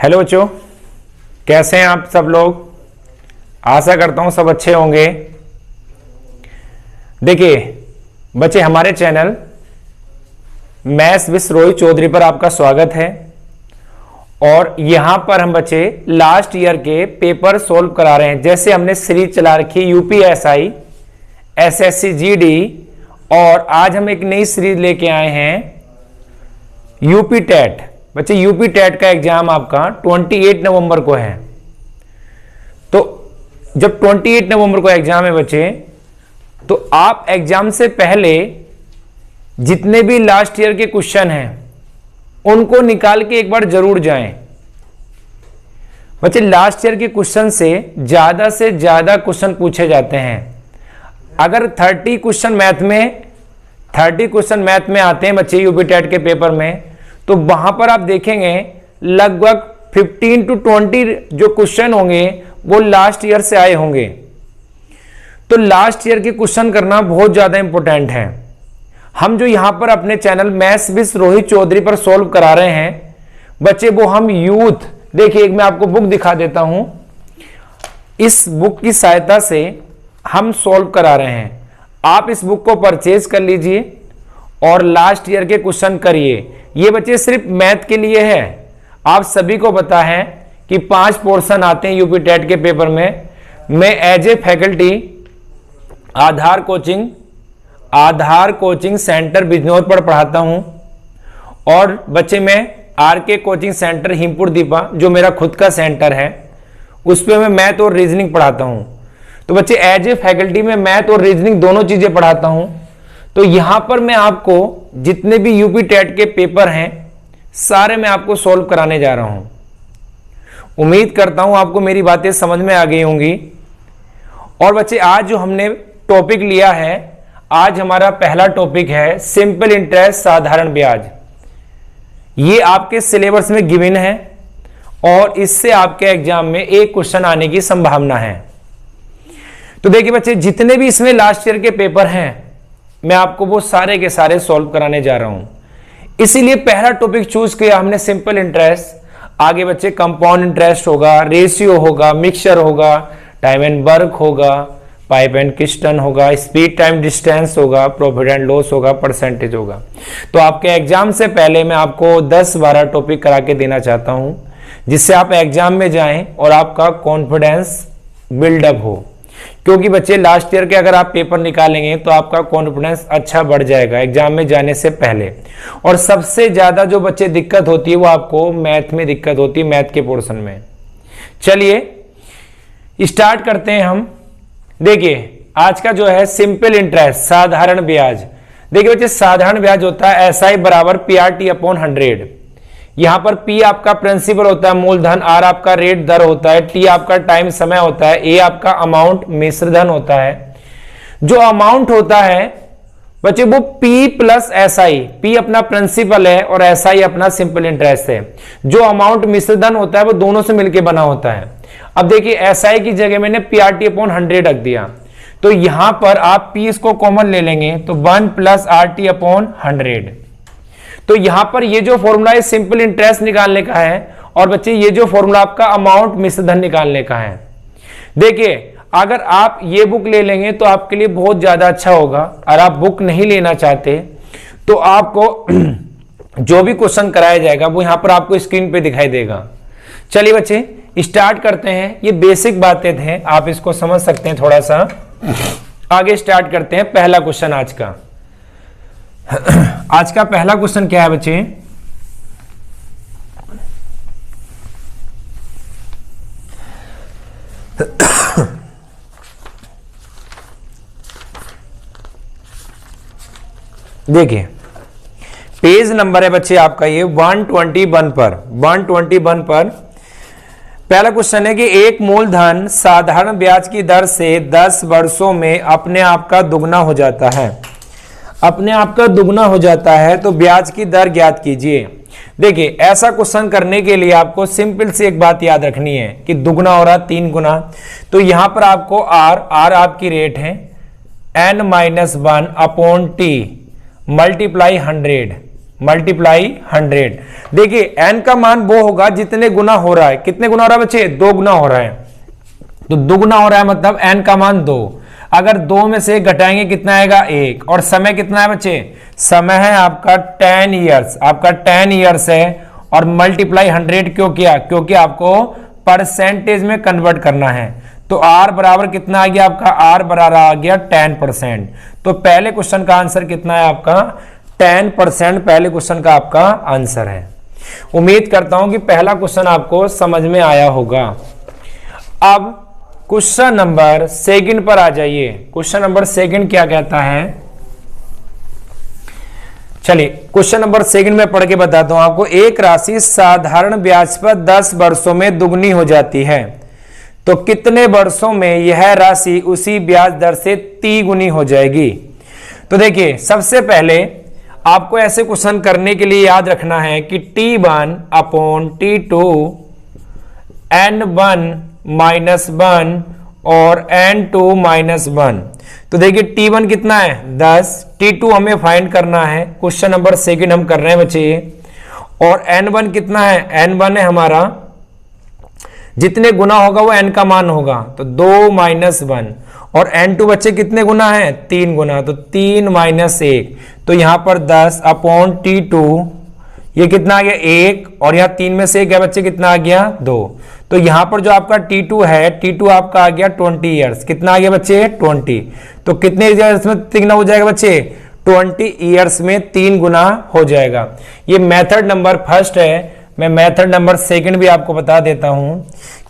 Hello बच्चों, कैसे हैं आप सब लोग। आशा करता हूं सब अच्छे होंगे। देखिए बच्चे, हमारे channel maths with Rohit Chaudhary पर आपका स्वागत है। और यहां पर हम बच्चे लास्ट ईयर के पेपर सोल्व करा रहे हैं। जैसे हमने सीरीज चला रखी यूपीएसआई, एसएससी जीडी, और आज हम एक नई सीरीज लेके आए हैं यूपी टेट। बच्चे यूपी टेट का एग्जाम आपका 28 नवंबर को है। तो जब 28 नवंबर को एग्जाम है बच्चे, तो आप एग्जाम से पहले जितने भी लास्ट ईयर के क्वेश्चन हैं उनको निकाल के एक बार जरूर जाएं। बच्चे लास्ट ईयर के क्वेश्चन से ज्यादा क्वेश्चन पूछे जाते हैं। अगर 30 क्वेश्चन मैथ में आते हैं बच्चे यूपी टेट के पेपर में, तो वहां पर आप देखेंगे लगभग 15 to 20 जो क्वेश्चन होंगे वो लास्ट ईयर से आए होंगे। तो लास्ट ईयर के क्वेश्चन करना बहुत ज्यादा इंपॉर्टेंट है। हम जो यहां पर अपने channel maths with Rohit Chaudhary पर सॉल्व करा रहे हैं बच्चे, वो हम यूथ, देखिए एक मैं आपको बुक दिखा देता हूं। इस बुक की सहायता से हम सॉल्व करा रहे हैं। आप इस बुक को परचेज कर लीजिए और लास्ट ईयर के क्वेश्चन करिए। ये बच्चे सिर्फ मैथ के लिए है। आप सभी को पता है कि 5 पोर्शन आते हैं यूपी टेट के पेपर में। मैं as a faculty Aadhaar coaching centre Bijnor पर पढ़ाता हूं, और बच्चे मैं RK coaching centre Himpur Deepa, जो मेरा खुद का सेंटर है, उस पर मैं मैथ और रीजनिंग पढ़ाता हूं। तो बच्चे एज ए फैकल्टी में मैथ और रीजनिंग दोनों चीजें पढ़ाता हूं। तो यहां पर मैं आपको जितने भी यूपी टेट के पेपर हैं सारे मैं आपको सॉल्व कराने जा रहा हूं। उम्मीद करता हूं आपको मेरी बातें समझ में आ गई होंगी। और बच्चे आज जो हमने टॉपिक लिया है, आज हमारा पहला टॉपिक है सिंपल इंटरेस्ट, साधारण ब्याज। ये आपके सिलेबस में गिवन है और इससे आपके एग्जाम में एक क्वेश्चन आने की संभावना है। तो देखिए बच्चे, जितने भी इसमें लास्ट ईयर के पेपर हैं मैं आपको वो सारे के सारे सॉल्व कराने जा रहा हूं। इसीलिए पहला टॉपिक चूज किया हमने सिंपल इंटरेस्ट। आगे बच्चे कंपाउंड इंटरेस्ट होगा, रेशियो होगा, मिक्सचर होगा, टाइम एंड वर्क होगा, पाइप एंड किस्टन होगा, स्पीड टाइम डिस्टेंस होगा, प्रॉफिट एंड लॉस होगा, परसेंटेज होगा। तो आपके एग्जाम से पहले मैं आपको 10-12 टॉपिक करा के देना चाहता हूं, जिससे आप एग्जाम में जाएं और आपका कॉन्फिडेंस बिल्डअप हो। क्योंकि बच्चे लास्ट ईयर के अगर आप पेपर निकालेंगे तो आपका कॉन्फिडेंस अच्छा बढ़ जाएगा एग्जाम में जाने से पहले। और सबसे ज्यादा जो बच्चे दिक्कत होती है वो आपको मैथ में दिक्कत होती है, मैथ के पोर्शन में। चलिए स्टार्ट करते हैं हम। देखिए आज का जो है सिंपल इंटरेस्ट, साधारण ब्याज। देखिए बच्चे, साधारण ब्याज होता है SI बराबर PRT/100। यहां पर P आपका प्रिंसिपल होता है, मूलधन, R आपका रेट दर होता है, T आपका टाइम समय होता है, A आपका अमाउंट मिश्रधन होता है। जो अमाउंट होता है बच्चे वो P प्लस SI, P अपना प्रिंसिपल है और SI अपना सिंपल इंटरेस्ट है। जो अमाउंट मिश्रधन होता है वो दोनों से मिलकर बना होता है। अब देखिए SI की जगह मैंने PRT/100 रख दिया, तो यहां पर आप P इसको कॉमन ले लेंगे तो 1 + RT/100। तो यहां पर ये जो फॉर्मूला है सिंपल इंटरेस्ट निकालने का है, और बच्चे ये जो फॉर्मूला आपका अमाउंट मिश्रधन निकालने का है। देखिए अगर आप ये बुक ले लेंगे तो आपके लिए बहुत ज्यादा अच्छा होगा। अगर आप बुक नहीं लेना चाहते तो आपको जो भी क्वेश्चन कराया जाएगा वो यहां पर आपको स्क्रीन पे दिखाई देगा। चलिए बच्चे स्टार्ट करते हैं। ये बेसिक बातें थे, आप इसको समझ सकते हैं थोड़ा सा। आगे स्टार्ट करते हैं पहला क्वेश्चन आज का। आज का पहला क्वेश्चन क्या है बच्चे, देखिए पेज नंबर है बच्चे आपका ये 121 पर पहला क्वेश्चन है कि एक मूलधन साधारण ब्याज की दर से 10 वर्षों में अपने आप का दुगना हो जाता है। अपने आप का दुगना हो जाता है तो ब्याज की दर ज्ञात कीजिए। देखिए ऐसा क्वेश्चन करने के लिए आपको सिंपल सी एक बात याद रखनी है कि दुगना हो रहा 3 गुना। तो यहां पर आपको R आपकी रेट है, N-1/T मल्टीप्लाई 100 मल्टीप्लाई 100। देखिए n का मान वो होगा जितने गुना हो रहा है। कितने गुना हो रहा है बच्चे? 2 गुना हो रहा है। तो 2 गुना हो रहा है मतलब n का मान 2। अगर 2 में से घटाएंगे कितना आएगा? 1। और समय कितना है बच्चे? समय है आपका 10 ईयर्स। आपका 10 ईयर्स है और मल्टीप्लाई 100 क्यों किया? क्योंकि आपको परसेंटेज में कन्वर्ट करना है। तो r बराबर कितना आ गया आपका? r बराबर आ गया 10%। तो पहले क्वेश्चन का आंसर कितना है आपका? 10% पहले क्वेश्चन का आपका आंसर है। उम्मीद करता हूं कि पहला क्वेश्चन आपको समझ में आया होगा। अब क्वेश्चन नंबर सेकंड पर आ जाइए। क्वेश्चन नंबर सेकंड क्या कहता है? चलिए क्वेश्चन नंबर सेकंड में पढ़ के बताता हूं आपको। एक राशि साधारण ब्याज पर 10 वर्षों में दुगनी हो जाती है, तो कितने वर्षों में यह राशि उसी ब्याज दर से 3 गुनी हो जाएगी? तो देखिए सबसे पहले आपको ऐसे क्वेश्चन करने के लिए याद रखना है कि T1 upon T2 N1 minus 1 और N2 माइनस 1। तो देखिए T1 कितना है? 10। T2 हमें फाइंड करना है। क्वेश्चन नंबर सेकंड हम कर रहे हैं बच्चे। और N1 कितना है? N1 है हमारा, जितने गुना होगा वो n का मान होगा, तो 2 माइनस 1। और n2 बच्चे कितने गुना है? 3 गुना, तो 3 माइनस 1। तो यहां पर 10 अपॉन T2, ये कितना आ गया? 1। और यहाँ 3 में से 1 है बच्चे, कितना आ गया? 2। तो यहां पर जो आपका T2 है, T2 आपका आ गया 20 ईयर्स। कितना आ गया बच्चे? 20। तो कितने ईयर्स में 3 गुना हो जाएगा बच्चे? 20 ईयर्स में 3 गुना हो जाएगा। ये मेथड नंबर फर्स्ट है। मैं मेथड नंबर सेकंड भी आपको बता देता हूं।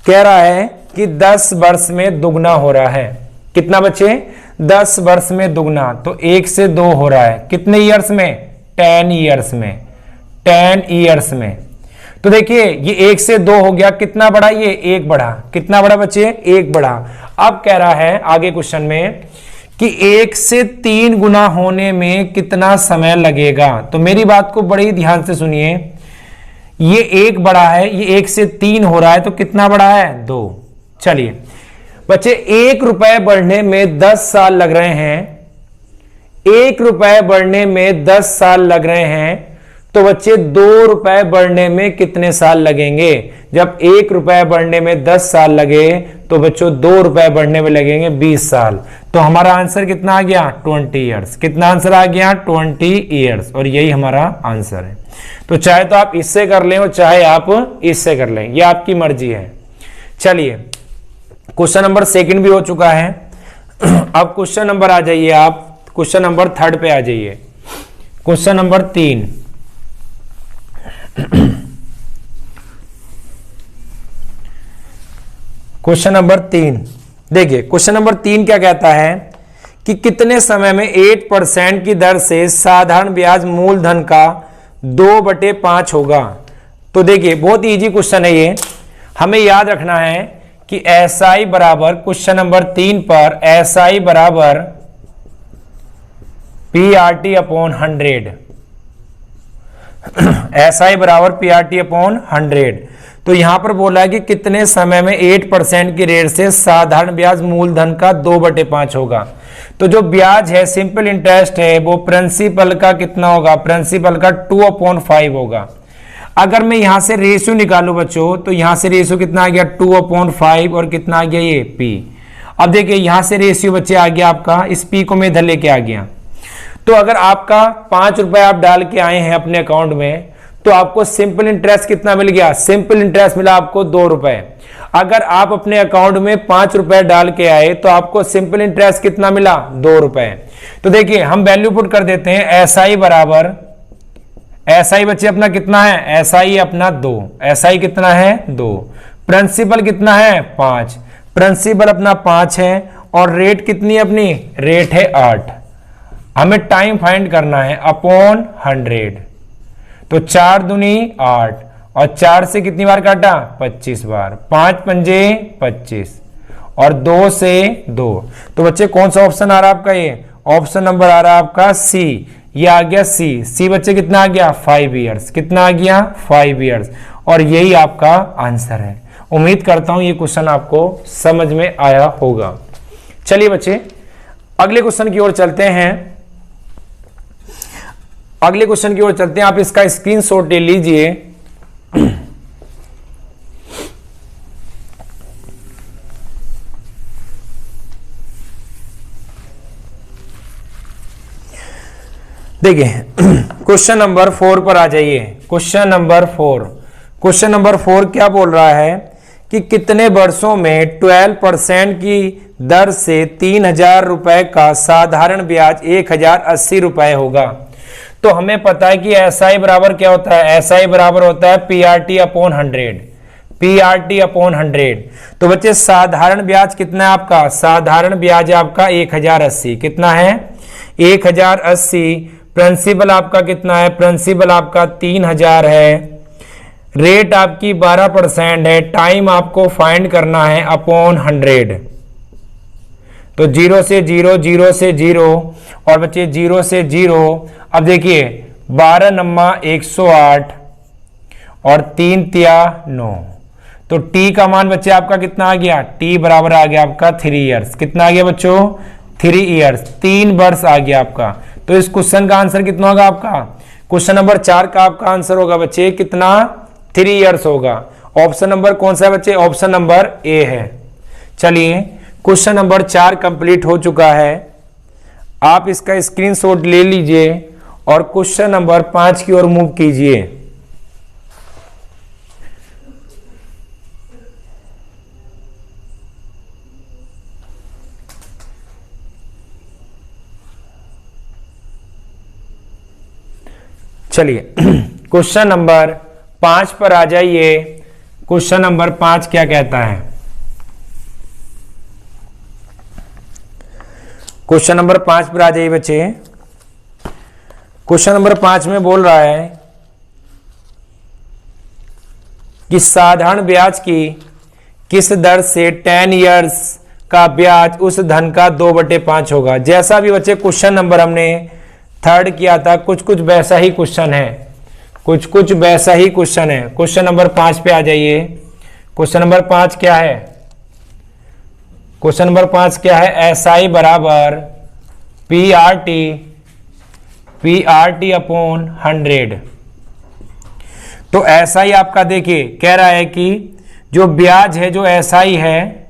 कह रहा है कि 10 वर्ष में दुगना हो रहा है। कितना बच्चे? 10 वर्ष में दुगना, तो 1 से 2 हो रहा है। कितने ईयर्स में? 10 ईयर्स में। 10 ईयर्स में। तो देखिए ये 1 से 2 हो गया, कितना बढ़ा? ये 1 बढ़ा। कितना बढ़ा बच्चे? 1 बढ़ा। अब कह रहा है आगे क्वेश्चन में कि 1 से 3 गुना होने में कितना समय लगेगा? तो मेरी बात को बड़ी ध्यान से सुनिए। ये 1 बढ़ा है, ये 1 से 3 हो रहा है, तो कितना बढ़ा है? 2। चलिए बच्चे 1 रुपए बढ़ने में 10 साल लग रहे हैं। 1 रुपए बढ़ने में 10 साल लग रहे हैं, तो बच्चे 2 रुपए बढ़ने में कितने साल लगेंगे? जब 1 रुपए बढ़ने में 10 साल लगे, तो बच्चों 2 रुपए बढ़ने में लगेंगे 20 साल। तो हमारा आंसर कितना आ गया? 20 ईयर्स। कितना आंसर आ गया? 20 ईयर्स। और यही हमारा आंसर है। तो चाहे तो आप इससे कर लें और चाहे आप इससे कर लें, यह आपकी मर्जी है। चलिए क्वेश्चन नंबर सेकंड भी हो चुका है। अब क्वेश्चन नंबर आ जाइए आप, क्वेश्चन नंबर थर्ड पे आ जाइए। Question number 3। क्वेश्चन नंबर 3 देखिए, क्वेश्चन नंबर 3 क्या कहता है कि कितने समय में 8% की दर से साधारण ब्याज मूलधन का 2/5 होगा? तो देखिए बहुत इजी क्वेश्चन है ये। हमें याद रखना है कि SI बराबर, क्वेश्चन नंबर 3 पर SI बराबर PRT अपॉन 100। SI बराबर PRT अपॉन 100। तो यहां पर बोला है कि कितने समय में 8% की रेट से साधारण ब्याज मूलधन का 2/5 होगा। तो जो ब्याज है, सिंपल इंटरेस्ट है, वो प्रिंसिपल का कितना होगा? प्रिंसिपल का 2/5 होगा। अगर मैं यहां से रेशियो निकालू बच्चों, तो यहां से रेशियो कितना आ गया? 2/5 और कितना आ गया? ये P। अब देखिए यहां से रेशियो बच्चे आ गया आपका, इस P को मैं इधर लेके आ गया। तो अगर आपका 5 रुपए आप डाल के आए हैं अपने अकाउंट में, तो आपको सिंपल इंटरेस्ट कितना मिल गया? सिंपल इंटरेस्ट मिला आपको 2 रुपए। अगर आप अपने अकाउंट में 5 रुपए डाल के आए, तो आपको सिंपल इंटरेस्ट कितना मिला? 2 रुपए। तो देखिए हम वैल्यू पुट कर देते हैं। SI बराबर, SI बच्चे अपना कितना है? SI अपना 2। SI कितना है? 2। प्रिंसिपल कितना है? 5। प्रिंसिपल अपना 5 है और रेट कितनी है अपनी? रेट है 8। हमें टाइम फाइंड करना है अपॉन 100। तो 4 दूनी 8 और 4 से कितनी बार काटा? 25 बार। 5 पंजे 25 और 2 से 2। तो बच्चे कौन सा ऑप्शन आ रहा है आपका? ये ऑप्शन नंबर आ रहा है आपका C। ये आ गया C बच्चे कितना आ गया? 5 ईयर्स। कितना आ गया? 5 ईयर्स। और यही आपका आंसर है। उम्मीद करता हूं ये क्वेश्चन आपको समझ में आया होगा। चलिए बच्चे अगले क्वेश्चन की ओर चलते हैं। अगले क्वेश्चन की ओर चलते हैं, आप इसका स्क्रीनशॉट ले लीजिए। देखिए क्वेश्चन नंबर 4 पर आ जाइए। क्वेश्चन नंबर 4 क्या बोल रहा है कि कितने वर्षों में 12% की दर से 3,000 रुपए का साधारण ब्याज 1,080 रुपए होगा। तो हमें पता है कि एसआई बराबर क्या होता है, एसआई बराबर होता है पीआरटी अपॉन 100, पीआरटी अपॉन 100। तो बच्चे साधारण ब्याज कितना है आपका, साधारण ब्याज आपका 1,080, कितना है 1,080। प्रिंसिपल आपका कितना है, प्रिंसिपल आपका 3,000 है, रेट आपकी 12% है, टाइम आपको फाइंड करना है अपॉन 100। तो 0 से 0, 0 से 0 और बच्चे 0 से 0। अब देखिए 12 नम्मा 108 और 3 तिया 9। तो t का मान बच्चे आपका कितना आ गया, t बराबर आ गया आपका 3 ईयर्स। कितना आ गया बच्चों, 3 ईयर्स, 3 वर्ष आ गया आपका। तो इस क्वेश्चन का आंसर कितना होगा आपका, क्वेश्चन नंबर 4 का आपका आंसर होगा बच्चे कितना, 3 ईयर्स होगा। ऑप्शन नंबर कौन सा है बच्चे, ऑप्शन नंबर ए है। चलिए क्वेश्चन नंबर 4 कंप्लीट हो चुका है, आप इसका स्क्रीनशॉट ले लीजिए और क्वेश्चन नंबर 5 की ओर मूव कीजिए। चलिए क्वेश्चन नंबर 5 पर आ जाइए। क्वेश्चन नंबर 5 क्या कहता है, क्वेश्चन नंबर 5 पर आ जाइए बच्चे। क्वेश्चन नंबर 5 में बोल रहा है कि साधारण ब्याज की किस दर से 10 इयर्स का ब्याज उस धन का 2/5 होगा। जैसा भी बच्चे क्वेश्चन नंबर हमने 3rd किया था, कुछ कुछ वैसा ही क्वेश्चन है, कुछ कुछ वैसा ही क्वेश्चन है। क्वेश्चन नंबर 5 पे आ जाइए। क्वेश्चन नंबर 5 क्या है, क्वेश्चन नंबर 5 क्या है, एसआई बराबर पीआरटी अपॉन 100। तो एसआई आपका देखिए कह रहा है कि जो ब्याज है, जो एसआई है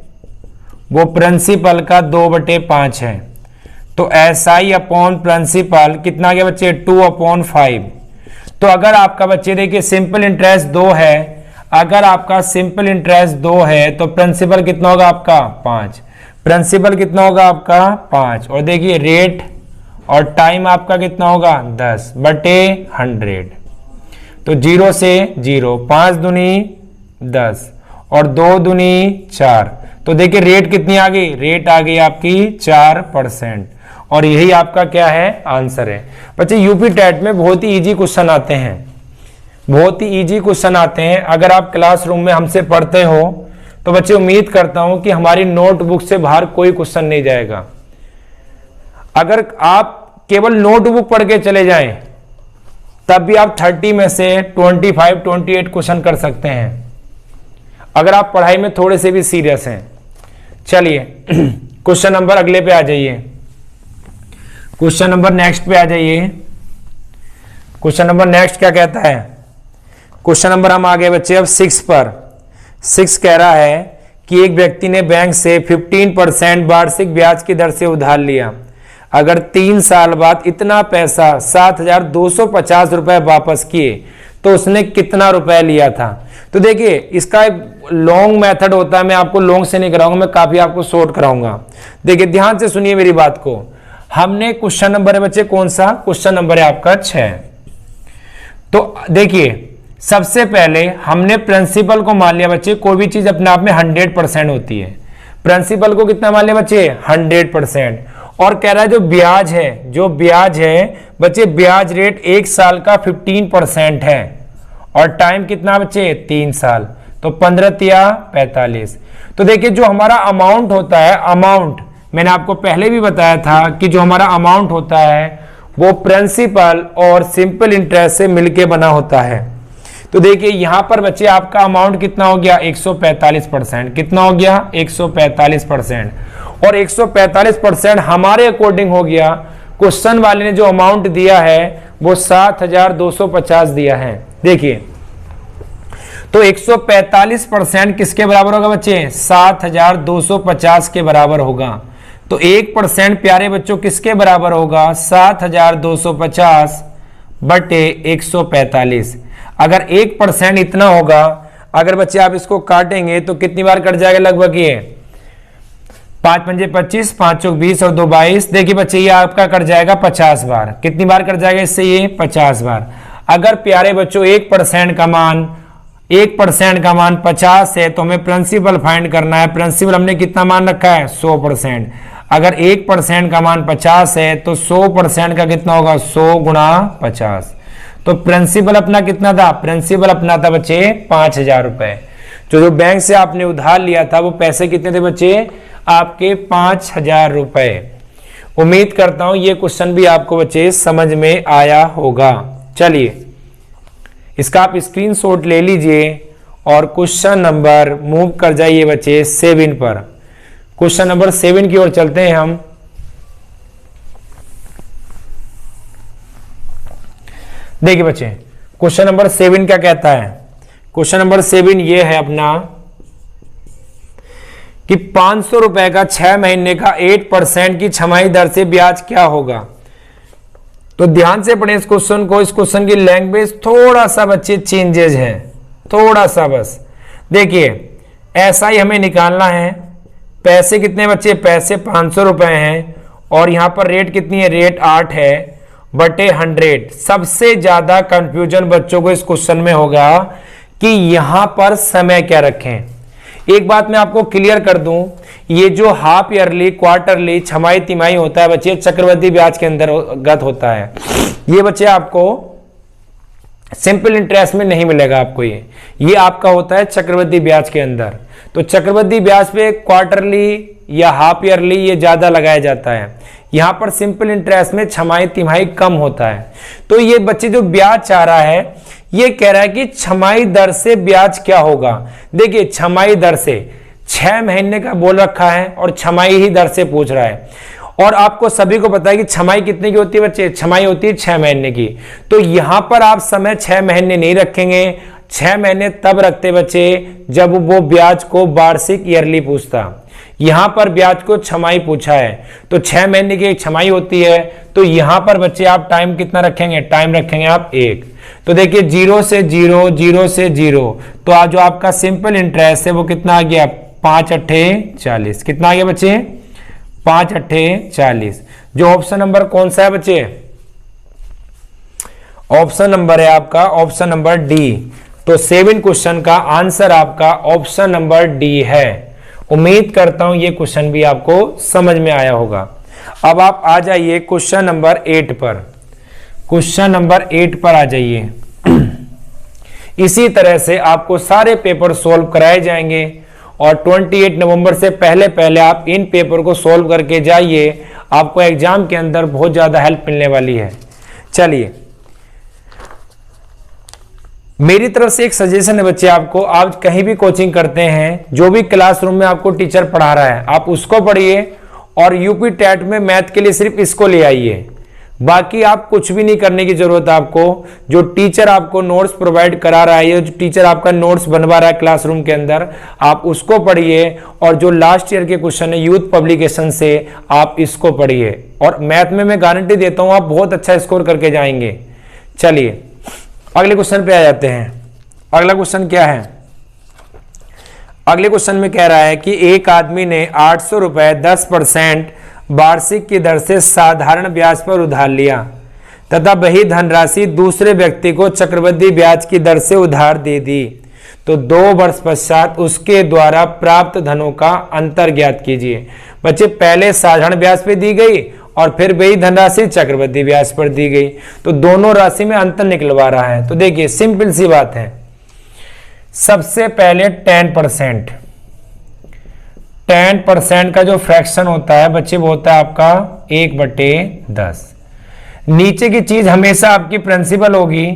वो प्रिंसिपल का 2/5 है। तो एसआई अपॉन प्रिंसिपल कितना आ गया बच्चे, 2/5। तो अगर आपका बच्चे देखिए सिंपल इंटरेस्ट 2 है, अगर आपका सिंपल इंटरेस्ट 2 है तो प्रिंसिपल कितना होगा आपका 5, प्रिंसिपल कितना होगा आपका 5। और देखिए रेट और टाइम आपका कितना होगा 10/100। तो 0 से 0, 5 दूनी 10 और 2 दूनी 4। तो देखिए रेट कितनी आ गई, रेट आ गई आपकी 4%। और यही आपका क्या है, आंसर है। बच्चे यूपी टेट में बहुत ही इजी क्वेश्चन आते हैं, बहुत ही इजी क्वेश्चन आते हैं। अगर आप क्लासरूम में हमसे पढ़ते हो तो बच्चे उम्मीद करता हूं कि हमारी नोटबुक से बाहर कोई क्वेश्चन नहीं जाएगा। अगर आप केवल नोटबुक पढ़ के चले जाएं तब भी आप 30 में से 25-28 क्वेश्चन कर सकते हैं, अगर आप पढ़ाई में थोड़े से भी सीरियस हैं। चलिए क्वेश्चन नंबर अगले पे आ जाइए, क्वेश्चन नंबर नेक्स्ट पे आ जाइए। क्वेश्चन नंबर नेक्स्ट क्या कहता है, क्वेश्चन नंबर हम आ गए बच्चे अब 6 पर। 6 कह रहा है कि एक व्यक्ति ने बैंक से 15% वार्षिक ब्याज की दर से उधार लिया। अगर 3 साल बाद इतना पैसा 7,250 रुपए वापस किए तो उसने कितना रुपए लिया था। तो देखिए इसका एक लॉन्ग मेथड होता है, मैं आपको लॉन्ग से नहीं कराऊंगा, मैं काफी आपको शॉर्ट कराऊंगा। देखिए ध्यान से सुनिए मेरी बात को। हमने क्वेश्चन नंबर है बच्चे कौन सा, क्वेश्चन नंबर है आपका 6। तो देखिए सबसे पहले हमने प्रिंसिपल को मान लिया बच्चे, कोई भी चीज अपने आप में 100% होती है। प्रिंसिपल को कितना मान लिया बच्चे 100%। और कह रहा है जो ब्याज है, जो ब्याज है बच्चे, ब्याज रेट 1 साल का 15% है और टाइम कितना बच्चे 3 साल। तो 15 तिया 45। तो देखिए जो हमारा अमाउंट होता है, अमाउंट मैंने आपको पहले भी बताया था कि जो हमारा अमाउंट होता है वो प्रिंसिपल और सिंपल इंटरेस्ट से मिलके बना होता है। तो देखिए यहां पर बच्चे आपका अमाउंट कितना हो गया 145%। कितना हो गया 145%। और 145% हमारे अकॉर्डिंग हो गया, क्वेश्चन वाले ने जो अमाउंट दिया है वो 7,250 दिया है। देखिए तो 145% किसके बराबर होगा बच्चे? 7,250 के बराबर होगा। तो 1% प्यारे बच्चों किसके बराबर होगा? 7,250 बटे 145। अगर 1% इतना होगा, अगर बच्चे आप इसको काटेंगे तो कितनी बार कट जाएगा लगभग? ये 5 पंजे 25, 5 चौक 20 और 2 22। देखिए बच्चे ये आपका कट जाएगा 50 बार। कितनी बार कट जाएगा इससे? ये 50 बार। अगर प्यारे बच्चों 1% का मान 50 है तो हमें प्रिंसिपल फाइंड करना है। प्रिंसिपल हमने कितना मान रखा है? 100%। अगर 1% का मान 50 है तो 100% का कितना होगा? 100 गुणा 50। तो प्रिंसिपल अपना कितना था? प्रिंसिपल अपना था बच्चे 5,000 रुपए। जो बैंक से आपने उधार लिया था वो पैसे कितने थे बच्चे? आपके 5,000 रुपए। उम्मीद करता हूं ये क्वेश्चन भी आपको बच्चे समझ में आया होगा। चलिए इसका आप स्क्रीनशॉट ले लीजिए और क्वेश्चन नंबर मूव कर जाइए बच्चे 7 पर। क्वेश्चन नंबर 7 की ओर चलते हैं हम। देखिए बच्चे क्वेश्चन नंबर 7 क्या कहता है? क्वेश्चन नंबर 7 ये है अपना कि 500 रुपए का 6 महीने का 8% की छमाही दर से ब्याज क्या होगा? तो ध्यान से पढ़ें इस क्वेश्चन को। इस क्वेश्चन की लैंग्वेज थोड़ा सा बच्चे चेंजेज है, थोड़ा सा बस। देखिए ऐसा ही हमें निकालना है। पैसे कितने बच्चे? पैसे 500 रुपए हैं और यहां पर रेट कितनी है? रेट 8 है बटे 100। सबसे ज्यादा कंफ्यूजन बच्चों को इस क्वेश्चन में होगा कि यहां पर समय क्या रखें। एक बात मैं आपको क्लियर कर दूं, ये जो हाफ ईयरली, क्वार्टरली, छमाही, तिमाही होता है बच्चे, चक्रवृद्धि ब्याज के अंतर्गत होता है। ये बच्चे आपको सिंपल इंटरेस्ट में नहीं मिलेगा आपको। ये आपका होता है चक्रवृद्धि ब्याज के अंदर। तो चक्रवृद्धि ब्याज पे क्वार्टरली या हाफ ईयरली ये ज्यादा लगाया जाता है। यहां पर सिंपल इंटरेस्ट में छमाही तिमाही कम होता है। तो ये बच्चे जो ब्याज चाह रहा है, ये कह रहा है कि छमाही दर से ब्याज क्या होगा। देखिए छमाही दर से 6 महीने का बोल रखा है और छमाही ही दर से पूछ रहा है। और आपको सभी को पता है कि छमाही कितने की होती है बच्चे? छमाही होती है 6 महीने की। तो यहां पर आप समय 6 महीने नहीं रखेंगे। 6 महीने तब रखते बच्चे जब वो ब्याज को वार्षिक ईयरली पूछता। यहां पर ब्याज को छमाही पूछा है तो 6 महीने की एक छमाही होती है। तो यहां पर बच्चे आप टाइम कितना रखेंगे? टाइम रखेंगे आप 1। तो देखिए 0 से 0, 0 से 0, तो आज जो आपका सिंपल इंटरेस्ट है वो कितना आ गया? 5 अट्ठे 40। कितना आ गया बच्चे? 5 अट्ठे 40। जो ऑप्शन नंबर कौन सा है बच्चे? ऑप्शन नंबर है आपका ऑप्शन नंबर डी। तो 7 क्वेश्चन का आंसर आपका ऑप्शन नंबर डी है। उम्मीद करता हूं ये क्वेश्चन भी आपको समझ में आया होगा। अब आप आ जाइए क्वेश्चन नंबर 8 पर। क्वेश्चन नंबर 8 पर आ जाइए। इसी तरह से आपको सारे पेपर सॉल्व कराए जाएंगे और 28 नवंबर से पहले पहले आप इन पेपर को सॉल्व करके जाइए। आपको एग्जाम के अंदर बहुत ज्यादा हेल्प मिलने वाली है। चलिए मेरी तरफ से एक सजेशन है बच्चे आपको, आप कहीं भी कोचिंग करते हैं, जो भी क्लासरूम में आपको टीचर पढ़ा रहा है आप उसको पढ़िए और यूपी टेट में मैथ के लिए सिर्फ इसको ले आइए। बाकी आप कुछ भी नहीं करने की जरूरत है आपको। जो टीचर आपको नोट्स प्रोवाइड करा रहा है, जो टीचर आपका नोट्स बनवा रहा है क्लासरूम के अंदर, आप उसको पढ़िए। और जो लास्ट ईयर के क्वेश्चन है यूथ पब्लिकेशन से, आप इसको पढ़िए। और मैथ में मैं गारंटी देता हूं आप बहुत अच्छा स्कोर करके जाएंगे। चलिए अगले क्वेश्चन पे आ जाते हैं। अगला क्वेश्चन क्या है? अगले क्वेश्चन में कह रहा है कि एक आदमी ने 800 रुपए 10% वार्षिक की दर से साधारण ब्याज पर उधार लिया तथा वही धनराशि दूसरे व्यक्ति को चक्रवृद्धि ब्याज की दर से उधार दे दी। तो 2 वर्ष पश्चात उसके द्वारा प्राप्त धनों का अंतर ज्ञात कीजिए। बच्चे पहले साधारण ब्याज पे दी गई और फिर वही धनराशि चक्रवृद्धि ब्याज पर दी गई, तो दोनों राशि में अंतर निकलवा रहा है। तो देखिए सिंपल सी बात है। सबसे पहले 10% का जो फ्रैक्शन होता है बच्चे वो होता है आपका 1/10। नीचे की चीज हमेशा आपकी प्रिंसिपल होगी,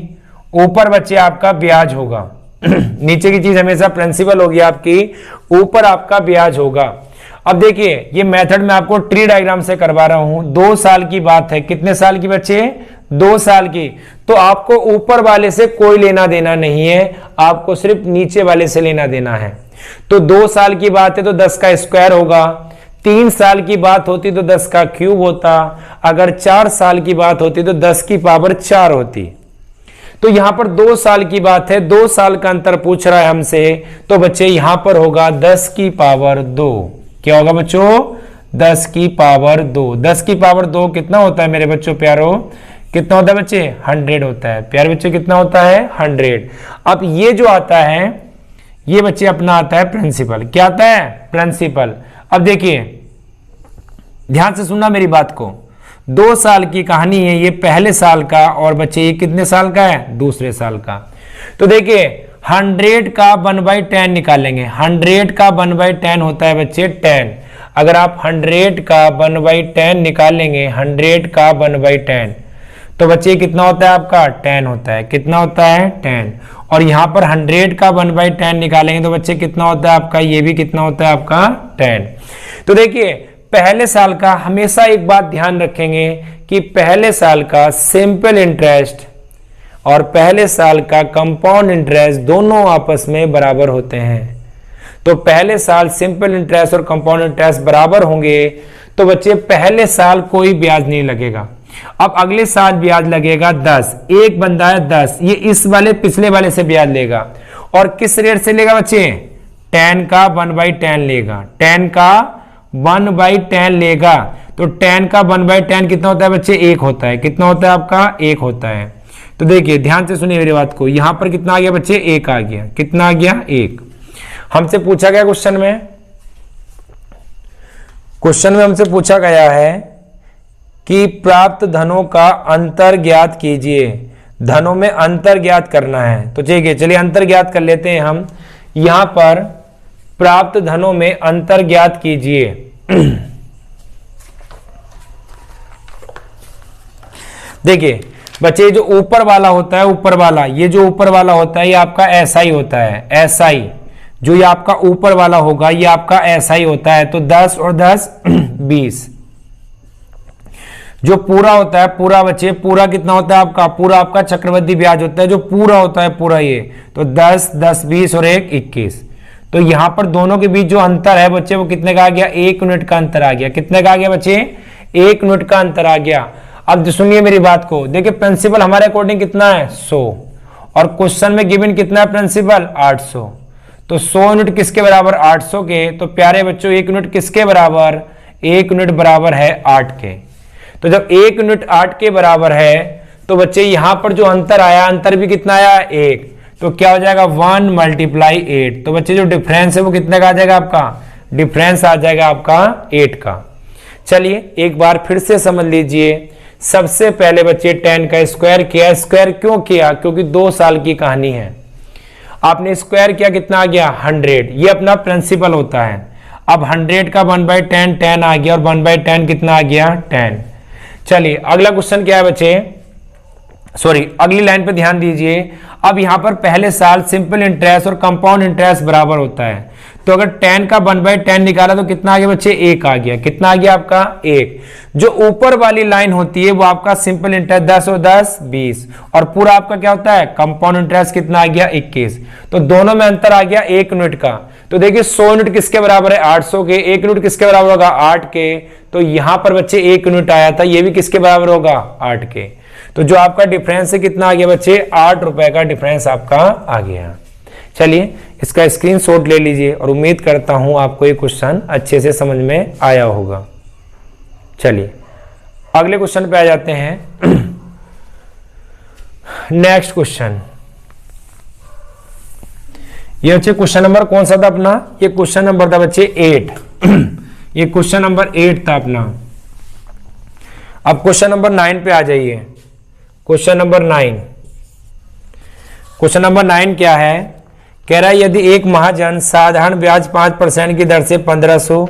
ऊपर बच्चे आपका ब्याज होगा। नीचे की चीज हमेशा प्रिंसिपल होगी आपकी, ऊपर आपका ब्याज होगा। अब देखिए ये मेथड मैं आपको ट्री डायग्राम से करवा रहा हूं, 2 साल की बात है। कितने साल की बच्चे? 2 साल की। तो आपको ऊपर वाले से कोई लेना देना नहीं है, आपको सिर्फ नीचे वाले से लेना देना है। तो 2 साल की बात है तो 10 का स्क्वायर होगा, 3 साल की बात होती तो 10 का क्यूब होता, अगर 4 साल की बात होती तो 10 की पावर 4 होती। तो यहां पर 2 साल की बात है, 2 साल का अंतर पूछ रहा है हमसे, तो बच्चे यहां पर होगा 10 की पावर 2। क्या होगा बच्चों? 10 की पावर 2। 10 की पावर 2 कितना होता है मेरे बच्चों प्यारो? कितना होता है बच्चे? 100 होता है। प्यारे बच्चे कितना होता है? 100। अब ये जो आता है ये बच्चे अपना आता है प्रिंसिपल। क्या आता है? प्रिंसिपल। अब देखिए ध्यान से सुनना मेरी बात को, 2 साल की कहानी है ये, पहले साल का, और बच्चे ये कितने साल का है? दूसरे साल का। तो देखिए 100 का 1/10 निकालेंगे। 100 का 1/10 होता है बच्चे 10। अगर आप 100 का 1/10 निकालेंगे, 100 का 1/10, तो बच्चे कितना होता है आपका? 10 होता है। कितना होता है? 10। और यहां पर 100 का 1/10 निकालेंगे तो बच्चे कितना होता है आपका? ये भी कितना होता है आपका? 10। तो देखिए पहले साल का हमेशा एक बात ध्यान रखेंगे कि पहले साल का सिंपल इंटरेस्ट और पहले साल का कंपाउंड इंटरेस्ट दोनों आपस में बराबर होते हैं। तो पहले साल सिंपल इंटरेस्ट और कंपाउंड इंटरेस्ट बराबर होंगे तो बच्चे पहले साल कोई ब्याज नहीं लगेगा। अब अगले साल ब्याज लगेगा 10। एक बंदा है 10, ये इस वाले पिछले वाले से ब्याज लेगा, और किस रेट से लेगा बच्चे? 10 का 1/10 लेगा। 10 का 1/10 लेगा। तो 10 का 1/10 कितना होता है बच्चे? 1 होता है। कितना होता है आपका? 1 होता है। तो देखिए ध्यान से सुनिए मेरी बात को, यहां पर कितना आ गया बच्चे? 1 आ गया। कितना आ गया? 1। हमसे पूछा गया क्वेश्चन में हमसे पूछा गया है कि प्राप्त धनों का अंतर ज्ञात कीजिए। धनों में अंतर ज्ञात करना है। तो ठीक है, चलिए अंतर ज्ञात कर लेते हैं हम। यहां पर प्राप्त धनों में अंतर ज्ञात कीजिए। देखिए बच्चे जो ऊपर वाला होता है, ऊपर वाला, ये जो ऊपर वाला होता है ये आपका SI होता है। SI जो ये आपका ऊपर वाला होगा ये आपका SI होता है। तो 10 और 10 20। जो पूरा होता है, पूरा बच्चे पूरा कितना होता है आपका? पूरा आपका चक्रवृद्धि ब्याज होता है, जो पूरा होता है पूरा ये। तो 10 10 20 और 1 21। तो यहां पर दोनों के बीच जो अंतर है बच्चे वो कितने का आ गया? 1 यूनिट का अंतर आ गया। कितने का आ गया बच्चे? 1 यूनिट का अंतर आ गया। अब सुनिए मेरी बात को, देखिए प्रिंसिपल हमारे अकॉर्डिंग कितना है? 100, और क्वेश्चन में गिवन कितना है प्रिंसिपल? 800। तो 100 यूनिट किसके बराबर? 800 के। तो प्यारे बच्चों 1 यूनिट किसके बराबर? 1 यूनिट बराबर है 8 के। तो जब 1 यूनिट 8 के बराबर है तो बच्चे यहां पर जो अंतर आया, अंतर भी कितना आया? 1। तो क्या हो जाएगा? 1 × 8। तो बच्चे जो डिफरेंस है वो कितने का आ जाएगा आपका? डिफरेंस आ जाएगा आपका 8 का। चलिए एक बार फिर से समझ लीजिए। सबसे पहले बच्चे 10 का स्क्वायर किया। स्क्वायर क्यों किया? क्योंकि 2 साल की कहानी है। आपने स्क्वायर किया, कितना आ गया? 100। ये अपना प्रिंसिपल होता है। अब 100 का 1/10 10 आ गया, और 1/10 कितना आ गया? 10। चलिए अगला क्वेश्चन क्या है बच्चे? सॉरी, अगली लाइन पे ध्यान दीजिए। अब यहां पर पहले साल सिंपल इंटरेस्ट और कंपाउंड इंटरेस्ट बराबर होता है। तो अगर 10 का 1/10 निकाला तो कितना आ गया बच्चे? 1 आ गया। कितना आ गया आपका? 1। जो यूपर वाली लाइन होती है वो आपका सिंपल इंटरेस्ट 10 और 10 20, और पूरा आपका क्या होता है? कंपाउंड इंटरेस्ट कितना आ गया? 21। तो दोनों में अंतर आ गया 1 यूनिट का। तो देखिए 100 यूनिट किसके बराबर है? 800 के। 1 यूनिट किसके बराबर होगा? 8 के। तो यहां पर बच्चे 1 यूनिट आया था, ये भी किसके बराबर होगा? 8 के। तो जो आपका डिफरेंस है कितना आ गया बच्चे? 8 रुपए का डिफरेंस आपका आ गया। चलिए इसका स्क्रीनशॉट ले लीजिए, और उम्मीद करता हूं आपको ये क्वेश्चन अच्छे से समझ में आया होगा। चलिए अगले क्वेश्चन पे आ जाते हैं। नेक्स्ट क्वेश्चन, ये बच्चे क्वेश्चन नंबर कौन सा था अपना? ये क्वेश्चन नंबर था बच्चे 8। ये क्वेश्चन नंबर 8 था अपना। अब क्वेश्चन नंबर 9 पे आ जाइए। Question number 9। क्वेश्चन नंबर 9 क्या है? कह रहा है यदि एक महाजन साधारण ब्याज 5% की दर से 1500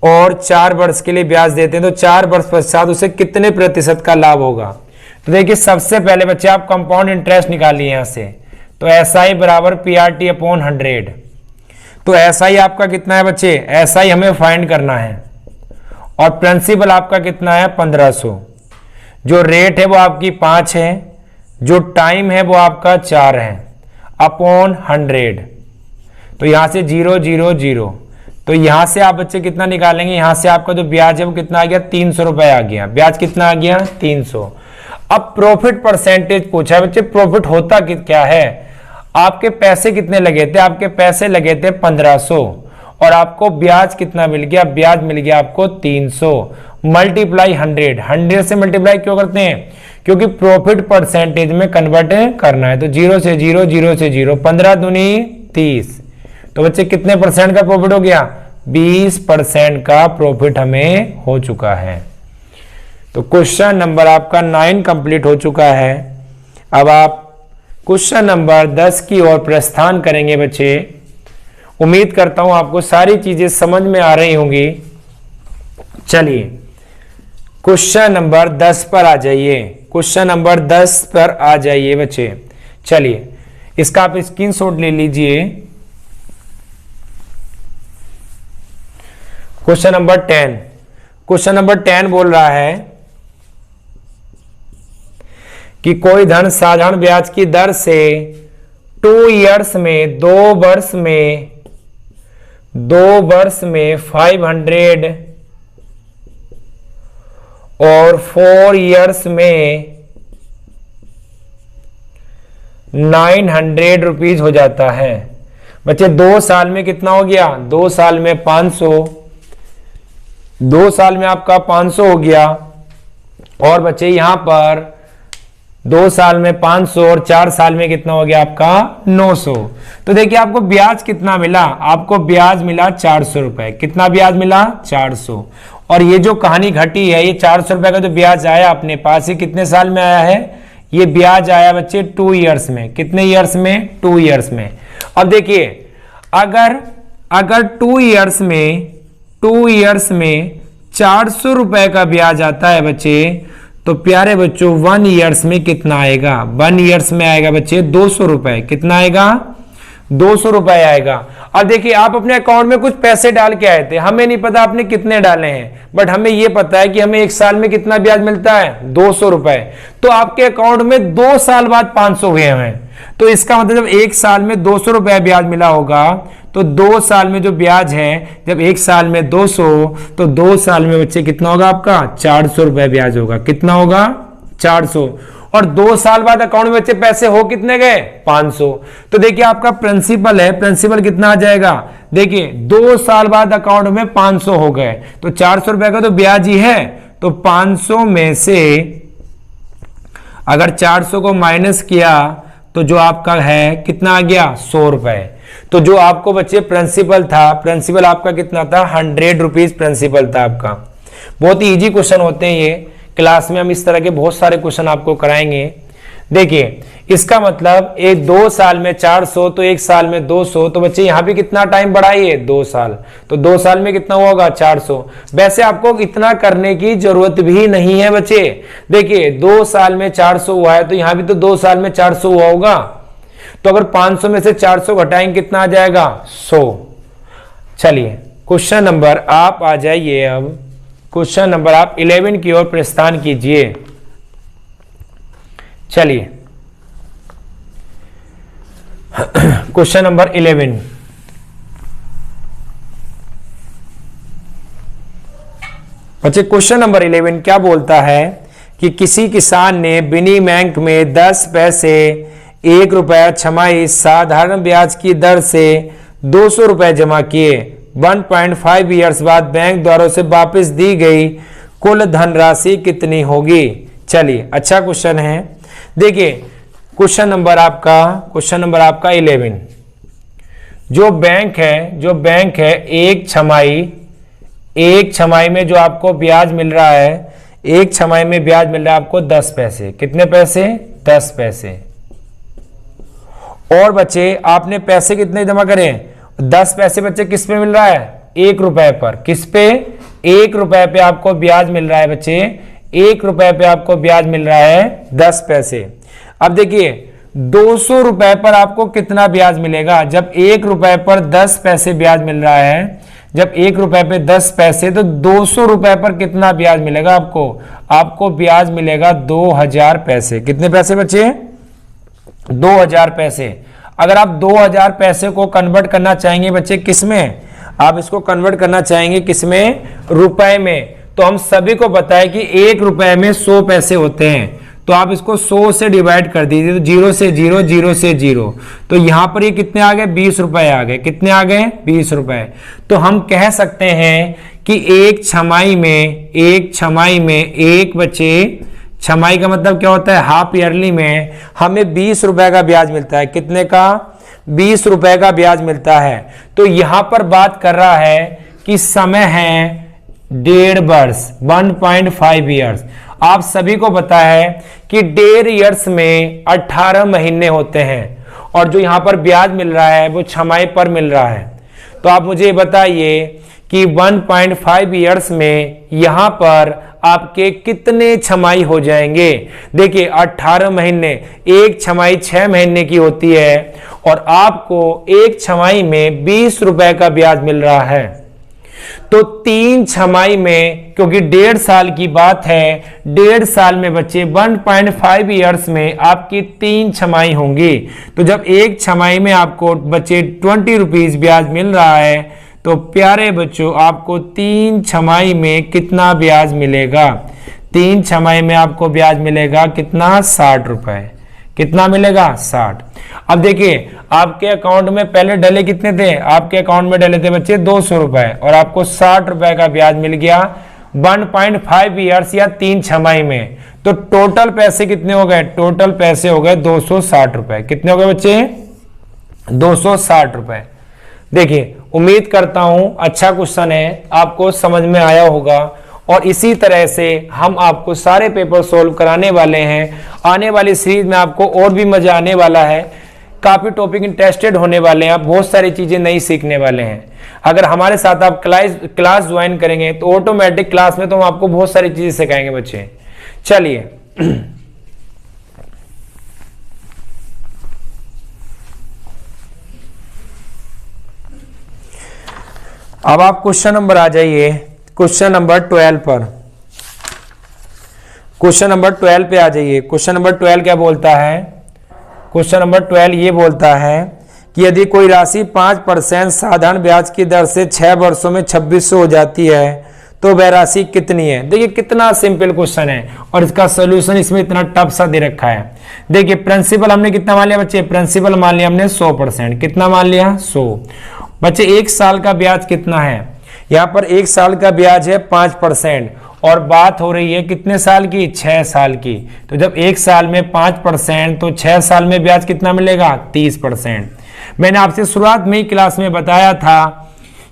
और 4 वर्ष के लिए ब्याज देते हैं तो 4 वर्ष पश्चात उसे कितने प्रतिशत का लाभ होगा? तो देखिए सबसे पहले बच्चे आप कंपाउंड इंटरेस्ट निकालिए यहां से। तो SI बराबर PRT/100। तो SI आपका कितना है बच्चे, SI हमें फाइंड करना है और प्रिंसिपल आपका कितना है 1500। जो रेट है वो आपकी 5 है, जो टाइम है वो आपका 4 है अपॉन 100। तो यहां से 0 0 0, तो यहां से आप बच्चे कितना निकालेंगे, यहां से आपका जो ब्याज है वो कितना आ गया 300 रुपए आ गया। ब्याज कितना आ गया 300। अब प्रॉफिट परसेंटेज पूछा है बच्चे। प्रॉफिट होता क्या है, आपके पैसे कितने लगे थे, आपके पैसे लगे थे 1500 और आपको ब्याज कितना मिल गया, ब्याज मिल गया आपको 300 मल्टीप्लाई 100। 100 से मल्टीप्लाई क्यों करते हैं, क्योंकि प्रॉफिट परसेंटेज में कन्वर्ट करना है। तो 0 से 0 0 से 0, 15 दूनी 30। तो बच्चे कितने परसेंट का प्रॉफिट हो गया, 20% का प्रॉफिट हमें हो चुका है। तो क्वेश्चन नंबर आपका 9 कंप्लीट हो चुका है। अब आप क्वेश्चन नंबर 10 की ओर प्रस्थान करेंगे बच्चे। उम्मीद करता हूं आपको सारी चीजें समझ में आ रही होंगी। चलिए क्वेश्चन नंबर 10 पर आ जाइए, क्वेश्चन नंबर 10 पर आ जाइए बच्चे। चलिए इसका आप स्क्रीनशॉट ले लीजिए। क्वेश्चन नंबर 10, क्वेश्चन नंबर 10 बोल रहा है कि कोई धन साधारण ब्याज की दर से 2 ईयर्स में 2 वर्ष में 500 और 4 ईयर्स में 900 रुपीज हो जाता है। बच्चे 2 साल में कितना हो गया, 2 साल में 500, 2 साल में आपका 500 हो गया। और बच्चे यहां पर 2 साल में 500 और 4 साल में कितना हो गया आपका 900। तो देखिए आपको ब्याज कितना मिला, आपको ब्याज मिला 400 रुपए। कितना ब्याज मिला 400। और ये जो कहानी घटी है, ये 400 रुपए का जो ब्याज आया अपने पास, ये कितने साल में आया है, ये ब्याज आया बच्चे 2 ईयर्स में। कितने ईयर्स में, 2 ईयर्स में। अब देखिए अगर 2 ईयर्स में 400 रुपए का ब्याज आता है बच्चे, तो प्यारे बच्चों 1 ईयर्स में कितना आएगा, 1 ईयर्स में आएगा बच्चे 200 रुपए। कितना आएगा, 200 रुपए आएगा। अब देखिए आप अपने अकाउंट में कुछ पैसे डाल के आए थे, हमें नहीं पता आपने कितने डाले हैं, बट हमें यह पता है कि हमें 1 साल में कितना ब्याज मिलता है 200 रुपए। तो आपके अकाउंट में 2 साल बाद 500 हुए हैं। तो इसका मतलब जब 1 साल में 200 रुपए ब्याज मिला होगा, तो 2 साल में जो ब्याज है, जब 1 साल में 200, तो 2 साल में बच्चे कितना होगा आपका 400 रुपए ब्याज होगा। कितना होगा 400। और 2 साल बाद अकाउंट में बच्चे पैसे हो कितने गए 500। तो देखिए आपका प्रिंसिपल है, प्रिंसिपल कितना आ जाएगा, देखिए 2 साल बाद अकाउंट में 500 हो गए, तो 400 रुपए का तो ब्याज ही है। तो 500 में से अगर 400 को माइनस किया तो जो आपका है कितना आ गया 100 रुपए। तो जो आपको बच्चे प्रिंसिपल था, प्रिंसिपल आपका कितना था 100 रुपीज प्रिंसिपल था आपका। बहुत ही इजी क्वेश्चन होते हैं ये, क्लास में हम इस तरह के बहुत सारे क्वेश्चन आपको कराएंगे। देखिए इसका मतलब 2 साल में 400, तो 1 साल में 200, तो बच्चे यहां भी कितना टाइम बढ़ाइए 2 साल, तो 2 साल में कितना होगा 400। वैसे आपको इतना करने की जरूरत भी नहीं है बच्चे। देखिए 2 साल में 400 हुआ है, तो यहां भी तो 2 साल में 400 हुआ होगा। तो अगर 500 में से 400 घटाएंगे कितना आ जाएगा 100। चलिए क्वेश्चन नंबर आप आ जाइए, अब क्वेश्चन नंबर आप 11 की ओर प्रस्थान कीजिए। चलिए क्वेश्चन नंबर 11, बच्चे क्वेश्चन नंबर 11 क्या बोलता है कि किसी किसान ने बिनी बैंक में 10 पैसे 1 रुपया छमाही साधारण ब्याज की दर से 200 रुपए जमा किए। 1.5 ईयर्स बाद बैंक द्वारा से वापस दी गई कुल धनराशि कितनी होगी। चलिए अच्छा क्वेश्चन है। देखिए क्वेश्चन नंबर आपका 11, जो बैंक है एक छमाही में जो आपको ब्याज मिल रहा है, एक छमाही में ब्याज मिल रहा है आपको 10 पैसे। कितने पैसे 10 पैसे। और बच्चे आपने पैसे कितने जमा करें 10 पैसे। बच्चे किस पे मिल रहा है 1 रुपए पर। किस पे 1 रुपए पे आपको ब्याज मिल रहा है बच्चे, 1 रुपए पे आपको ब्याज मिल रहा है 10 पैसे। अब देखिए 200 रुपए पर आपको कितना ब्याज मिलेगा? जब 1 रुपए पर 10 पैसे ब्याज मिल रहा है, जब 1 रुपए पे 10 पैसे, तो 200 रुपए पर कितना ब्याज मिलेगा आपको? आपको ब्याज मिलेगा 2000 पैसे। कितने पैसे बचे? 2000 पैसे। अगर आप 2000 पैसे को कन्वर्ट करना चाहेंगे बच्चे किसमें? आप इसको कन्वर्ट करना चाहेंगे किसमें? रुपए में। तो हम सभी को पता है कि 1 रुपए में 100 पैसे होते हैं, तो आप इसको 100 से डिवाइड कर दीजिए, तो 0 से 0, 0 से 0, तो यहां पर ये कितने आ गए? 20 रुपए आ गए। कितने आ गए? 20 रुपए। तो हम कह सकते हैं कि एक छमाही में एक बच्चे, छमाही का मतलब क्या होता है? हाफ ईयरली में हमें 20 रुपए का ब्याज मिलता है। कितने का? 20 रुपए का ब्याज मिलता है। तो यहां पर बात कर रहा है कि समय है 1.5 वर्ष, 1.5 ईयर्स। आप सभी को पता है कि 1.5 ईयर्स में 18 महीने होते हैं, और जो यहां पर ब्याज मिल रहा है वो छमाही पर मिल रहा है। तो आप मुझे बताइए कि 1.5 ईयर्स में यहां पर आपके कितने छमाही हो जाएंगे? देखिए 18 महीने, एक छमाही 6 महीने की होती है, और आपको एक छमाही में 20 रुपए का ब्याज मिल रहा है। तो 3 छमाही में, क्योंकि 1.5 साल की बात है, 1.5 साल में बच्चे 1.5 ईयर्स में आपकी 3 छमाही होंगी। तो जब एक छमाही में आपको बच्चे 20 रुपीज ब्याज मिल रहा है, तो प्यारे बच्चों आपको 3 छमाही में कितना ब्याज मिलेगा? 3 छमाही में आपको ब्याज मिलेगा कितना? 60 रुपए। कितना मिलेगा? 60। अब देखिए आपके अकाउंट में पहले डले कितने थे? आपके अकाउंट में डले थे बच्चे 200 रुपए, और आपको 60 रुपए का ब्याज मिल गया 1.5 ईयर्स या 3 छमाही में। तो टोटल पैसे कितने हो गए? टोटल पैसे हो गए 260 रुपए। कितने हो गए बच्चे? 260 रुपए। देखिए उम्मीद करता हूं अच्छा क्वेश्चन है, आपको समझ में आया होगा, और इसी तरह से हम आपको सारे पेपर सोल्व कराने वाले हैं। आने वाली सीरीज में आपको और भी मजा आने वाला है, काफी टॉपिक इंटरेस्टेड होने वाले हैं, आप बहुत सारी चीजें नई सीखने वाले हैं। अगर हमारे साथ आप क्लास ज्वाइन करेंगे तो ऑटोमेटिक क्लास में तो हम आपको बहुत सारी चीजें सिखाएंगे बच्चे। चलिए अब आप क्वेश्चन नंबर आ जाइए, क्वेश्चन नंबर 12 पर। क्वेश्चन नंबर 12 पे आ जाइए। क्वेश्चन नंबर 12 क्या बोलता है? क्वेश्चन नंबर 12 ये बोलता है कि यदि कोई राशि 5% साधारण ब्याज की दर से 6 वर्षों में 2600 हो जाती है तो वह राशि कितनी है? देखिए कितना सिंपल क्वेश्चन है, और इसका सोल्यूशन इसमें इतना टफ सा दे रखा है। देखिए प्रिंसिपल हमने कितना मान लिया बच्चे? प्रिंसिपल मान लिया हमने 100%। कितना मान लिया? 100। बच्चे 1 साल का ब्याज कितना है? यहाँ पर 1 साल का ब्याज है 5%, और बात हो रही है कितने साल की? 6 साल की। तो जब 1 साल में 5%, तो 6 साल में ब्याज कितना मिलेगा? 30%। मैंने आपसे शुरुआत में ही क्लास में बताया था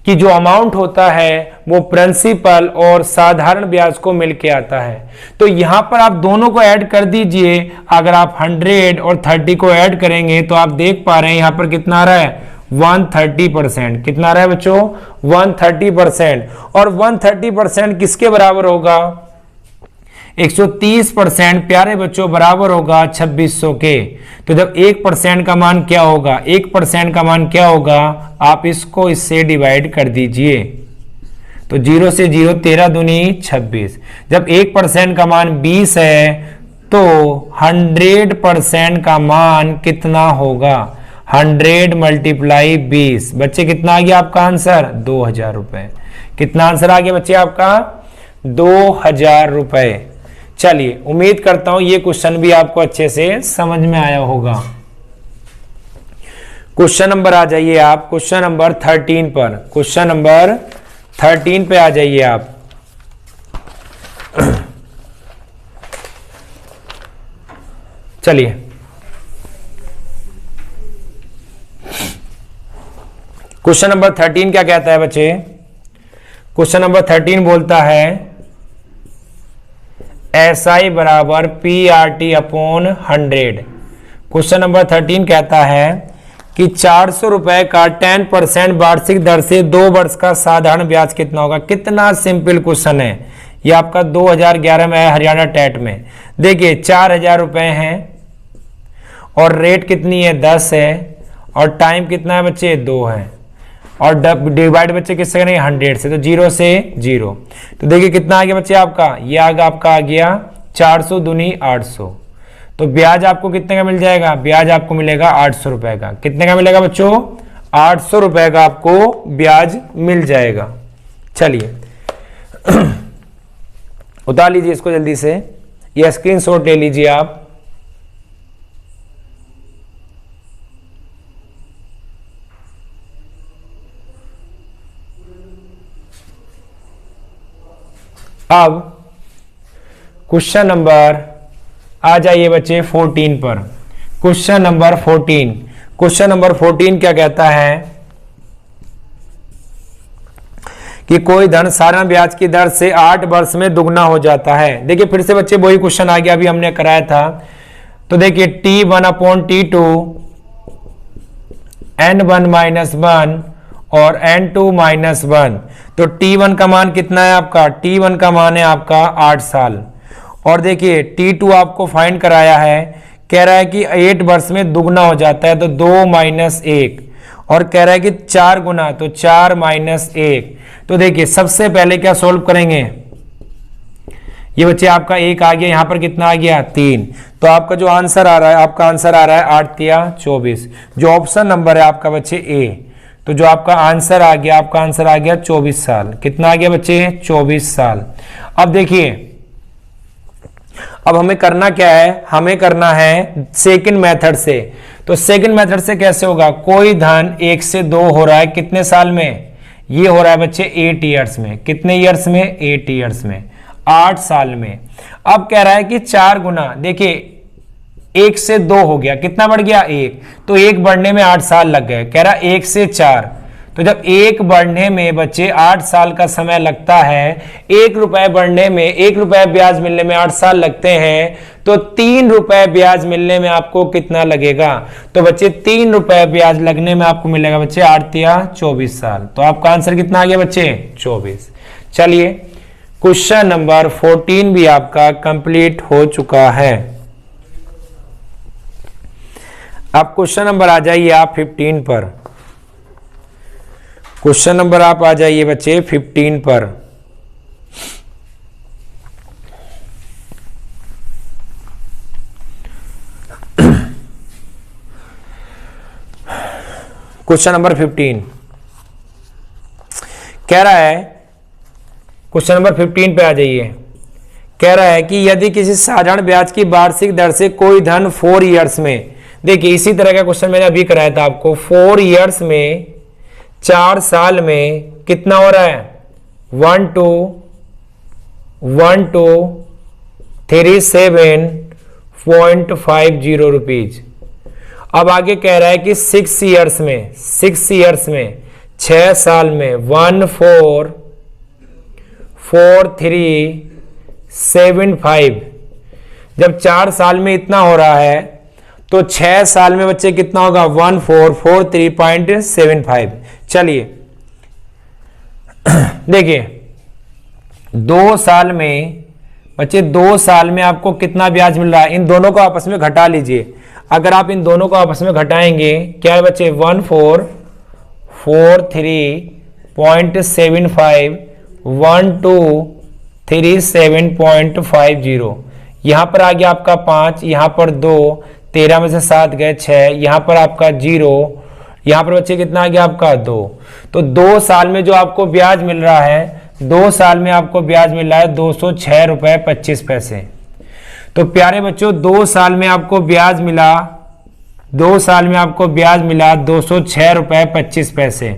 कि जो अमाउंट होता है वो प्रिंसिपल और साधारण ब्याज को मिलके आता है। तो यहां पर आप दोनों को ऐड कर दीजिए। अगर आप 100 और 30 को ऐड करेंगे तो आप देख पा रहे हैं यहां पर कितना आ रहा है? 130%। कितना आ रहा है बच्चों? 130%। और 130% किसके बराबर होगा? 130% प्यारे बच्चों बराबर होगा 2600 के। तो जब 1% का मान क्या होगा? 1% का मान क्या होगा? आप इसको इससे डिवाइड कर दीजिए, तो 0 से 0, 13 दूनी 26। जब 1% का मान 20 है तो 100% का मान कितना होगा? 100 मल्टीप्लाई 20। बच्चे कितना आ गया आपका आंसर? 2000 रुपए। कितना आंसर आ गया बच्चे आपका? 2000 रुपए। चलिए उम्मीद करता हूं ये क्वेश्चन भी आपको अच्छे से समझ में आया होगा। क्वेश्चन नंबर आ जाइए आप, क्वेश्चन नंबर 13 पर। क्वेश्चन नंबर 13 पे आ जाइए आप। चलिए क्वेश्चन नंबर 13 क्या कहता है बच्चे? क्वेश्चन नंबर 13 बोलता है SI बराबर PRT अपॉन 100। क्वेश्चन नंबर 13 कहता है कि 400 रुपए का 10% वार्षिक दर से 2 वर्ष का साधारण ब्याज कितना होगा? कितना सिंपल क्वेश्चन है ये आपका 2011 में है हरियाणा टेट में। देखिए 4000 रुपए हैं और रेट कितनी है 10 है और टाइम कितना है बच्चे 2 है और डिवाइड बच्चे किससे करेंगे 100 से, तो 0 से 0। तो देखिए कितना आ गया बच्चे आपका, ये आपका आ गया 400 दूनी 800। तो ब्याज आपको कितने का मिल जाएगा, ब्याज आपको मिलेगा 800 रुपए का। कितने का मिलेगा बच्चों, 800 रुपए का आपको ब्याज मिल जाएगा। चलिए उतार लीजिए इसको जल्दी से, ये स्क्रीनशॉट ले लीजिए आप। अब क्वेश्चन नंबर आ जाइए बच्चे 14 पर। क्वेश्चन नंबर 14, क्वेश्चन नंबर 14 क्या कहता है कि कोई धन साधारण ब्याज की दर से 8 वर्ष में दुगना हो जाता है। देखिए फिर से बच्चे वही क्वेश्चन आ गया, अभी हमने कराया था। तो देखिए T1/T2 N1-1 और N2-1। तो T1 का मान कितना है आपका, T1 का मान है आपका 8 साल। और देखिए T2 आपको फाइंड कराया है, कह रहा है कि 8 वर्ष में दुगना हो जाता है, तो 2 - 1। और कह रहा है कि 4 गुना, तो 4 - 1। तो देखिए सबसे पहले क्या सोल्व करेंगे, ये बच्चे आपका 1 आ गया, यहां पर कितना आ गया 3। तो आपका जो आंसर आ रहा है, आपका आंसर आ रहा है 8 × 24, जो ऑप्शन नंबर है आपका बच्चे ए। तो जो आपका आंसर आ गया, आपका आंसर आ गया 24 साल। कितना आ गया बच्चे 24 साल। अब देखिए अब हमें करना क्या है, हमें करना है सेकंड मेथड से। तो सेकंड मेथड से कैसे होगा, कोई धन 1 से 2 हो रहा है कितने साल में, ये हो रहा है बच्चे 8 ईयर्स में। कितने ईयर्स में, 8 ईयर्स में, 8 साल में। अब कह रहा है कि 4 गुना, देखिए 1 से 2 हो गया, कितना बढ़ गया 1, तो 1 बढ़ने में 8 साल लग गए। कह रहा 1 से 4, तो जब 1 बढ़ने में बच्चे 8 साल का समय लगता है, 1 रुपए बढ़ने में, 1 रुपए ब्याज मिलने में 8 साल लगते हैं, तो 3 रुपए ब्याज मिलने में आपको कितना लगेगा, तो बच्चे 3 रुपए ब्याज लगने में आपको मिलेगा बच्चे 8 × 24 साल। तो आपका आंसर कितना आ गया बच्चे 24। चलिए क्वेश्चन नंबर 14 भी आपका कंप्लीट हो चुका है। अब क्वेश्चन नंबर आ जाइए आप 15 पर। क्वेश्चन नंबर आप आ जाइए बच्चे 15 पर। क्वेश्चन नंबर 15 कह रहा है, क्वेश्चन नंबर 15 पे आ जाइए। कह रहा है कि यदि किसी साधारण ब्याज की वार्षिक दर से कोई धन 4 ईयर्स में, देखिए इसी तरह का क्वेश्चन मैंने अभी कराया था आपको, 4 ईयर्स में, 4 साल में कितना हो रहा है 1237.50 रुपीज। अब आगे कह रहा है कि 6 ईयर्स में, 6 ईयर्स में, 6 साल में 144375। जब 4 साल में इतना हो रहा है, तो 6 साल में बच्चे कितना होगा 1443.75। चलिए देखिए 2 साल में बच्चे, 2 साल में आपको कितना ब्याज मिल रहा है, इन दोनों को आपस में घटा लीजिए। अगर आप इन दोनों को आपस में घटाएंगे, क्या है बच्चे 1443.75, 1237.50। यहां पर आ गया आपका 5, यहां पर 2, 13 में से 7 गए 6, यहां पर आपका 0, यहां पर बच्चे कितना आ गया आपका 2। तो 2 साल में जो आपको ब्याज मिल रहा है, 2 साल में आपको ब्याज मिल रहा है 206 रुपए 25 पैसे। तो प्यारे बच्चों 2 साल में आपको ब्याज मिला, 2 साल में आपको ब्याज मिला 206 रुपए 25 पैसे।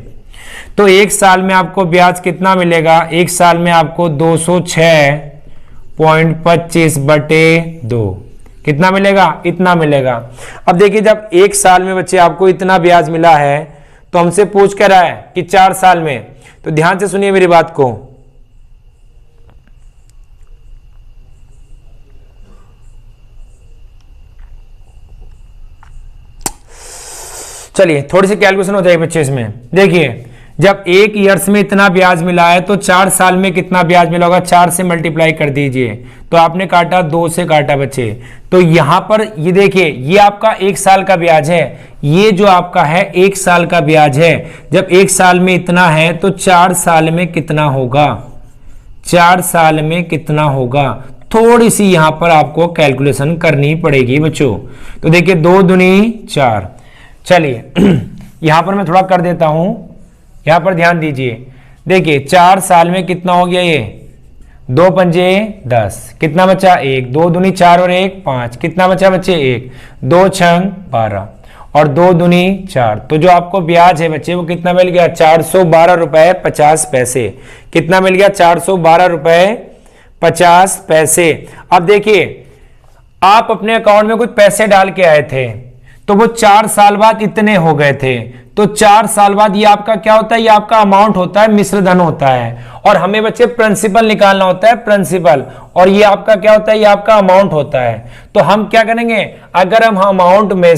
तो 1 साल में आपको ब्याज कितना मिलेगा, 1 साल में आपको 206.25/2 कितना मिलेगा, इतना मिलेगा। अब देखिए जब 1 साल में बच्चे आपको इतना ब्याज मिला है, तो हमसे पूछ कर रहा है कि 4 साल में, तो ध्यान से सुनिए मेरी बात को। चलिए थोड़ी सी कैलकुलेशन हो जाएगी बच्चे इसमें। देखिए जब 1 ईयर्स में इतना ब्याज मिला है तो 4 साल में कितना ब्याज मिला होगा, 4 से मल्टीप्लाई कर दीजिए। तो आपने काटा 2 से काटा बच्चे, तो यहां पर ये देखिए ये आपका 1 साल का ब्याज है, ये जो आपका है 1 साल का ब्याज है। जब 1 साल में इतना है तो 4 साल में कितना होगा, 4 साल में कितना होगा, थोड़ी सी यहां पर आपको कैलकुलेशन करनी पड़ेगी बच्चों। तो देखिए 2 दूनी 4, चलिए यहां पर मैं थोड़ा कर देता हूं, यहां पर ध्यान दीजिए। देखिए 4 साल में कितना हो गया, ये 2 पंजे 10, कितना बचा 1, 2 दूनी 4 और 1 5, कितना बचा बच्चे 1, 2 छंग 12 और 2 दूनी 4। तो जो आपको ब्याज है बच्चे वो कितना मिल गया, 412 रुपए 50 पैसे। कितना मिल गया, 412 रुपए 50 पैसे। अब देखिए आप अपने अकाउंट में कुछ पैसे डाल के आए थे तो वो 4 साल बाद इतने हो गए थे, तो 4 साल बाद ये आपका क्या होता है, ये आपका अमाउंट होता है, मिश्र धन होता है। और हमें बच्चे प्रिंसिपल निकालना होता है, प्रिंसिपल, और ये आपका क्या होता है, ये आपका अमाउंट होता है। तो हम क्या करेंगे, अगर हम अमाउंट में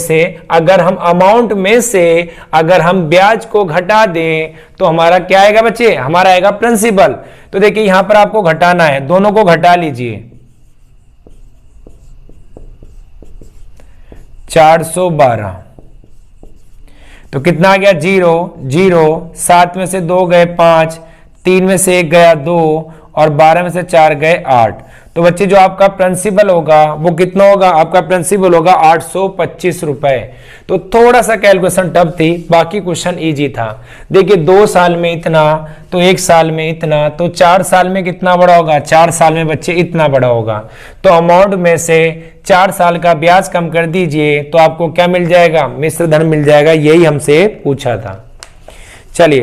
से अगर हम ब्याज को घटा दें तो हमारा क्या आएगा बच्चे, हमारा आएगा प्रिंसिपल। तो देखिए यहां पर आपको घटाना है, दोनों को घटा लीजिए। 412 तो कितना आ गया, 0 0, 7 में से 2 गए 5, 3 में से 1 गया 2 और 12 में से 4 गए 8। तो बच्चे जो आपका प्रिंसिपल होगा वो कितना होगा, आपका प्रिंसिपल होगा 825 रुपए। तो थोड़ा सा कैलकुलेशन टफ थी, बाकी क्वेश्चन इजी था। देखिए 2 साल में इतना, तो 1 साल में इतना, तो 4 साल में कितना बड़ा होगा, 4 साल में बच्चे इतना बड़ा होगा। तो अमाउंट में से 4 साल का ब्याज कम कर दीजिए तो आपको क्या मिल जाएगा, मिश्र धन मिल जाएगा। यही हमसे पूछा था। चलिए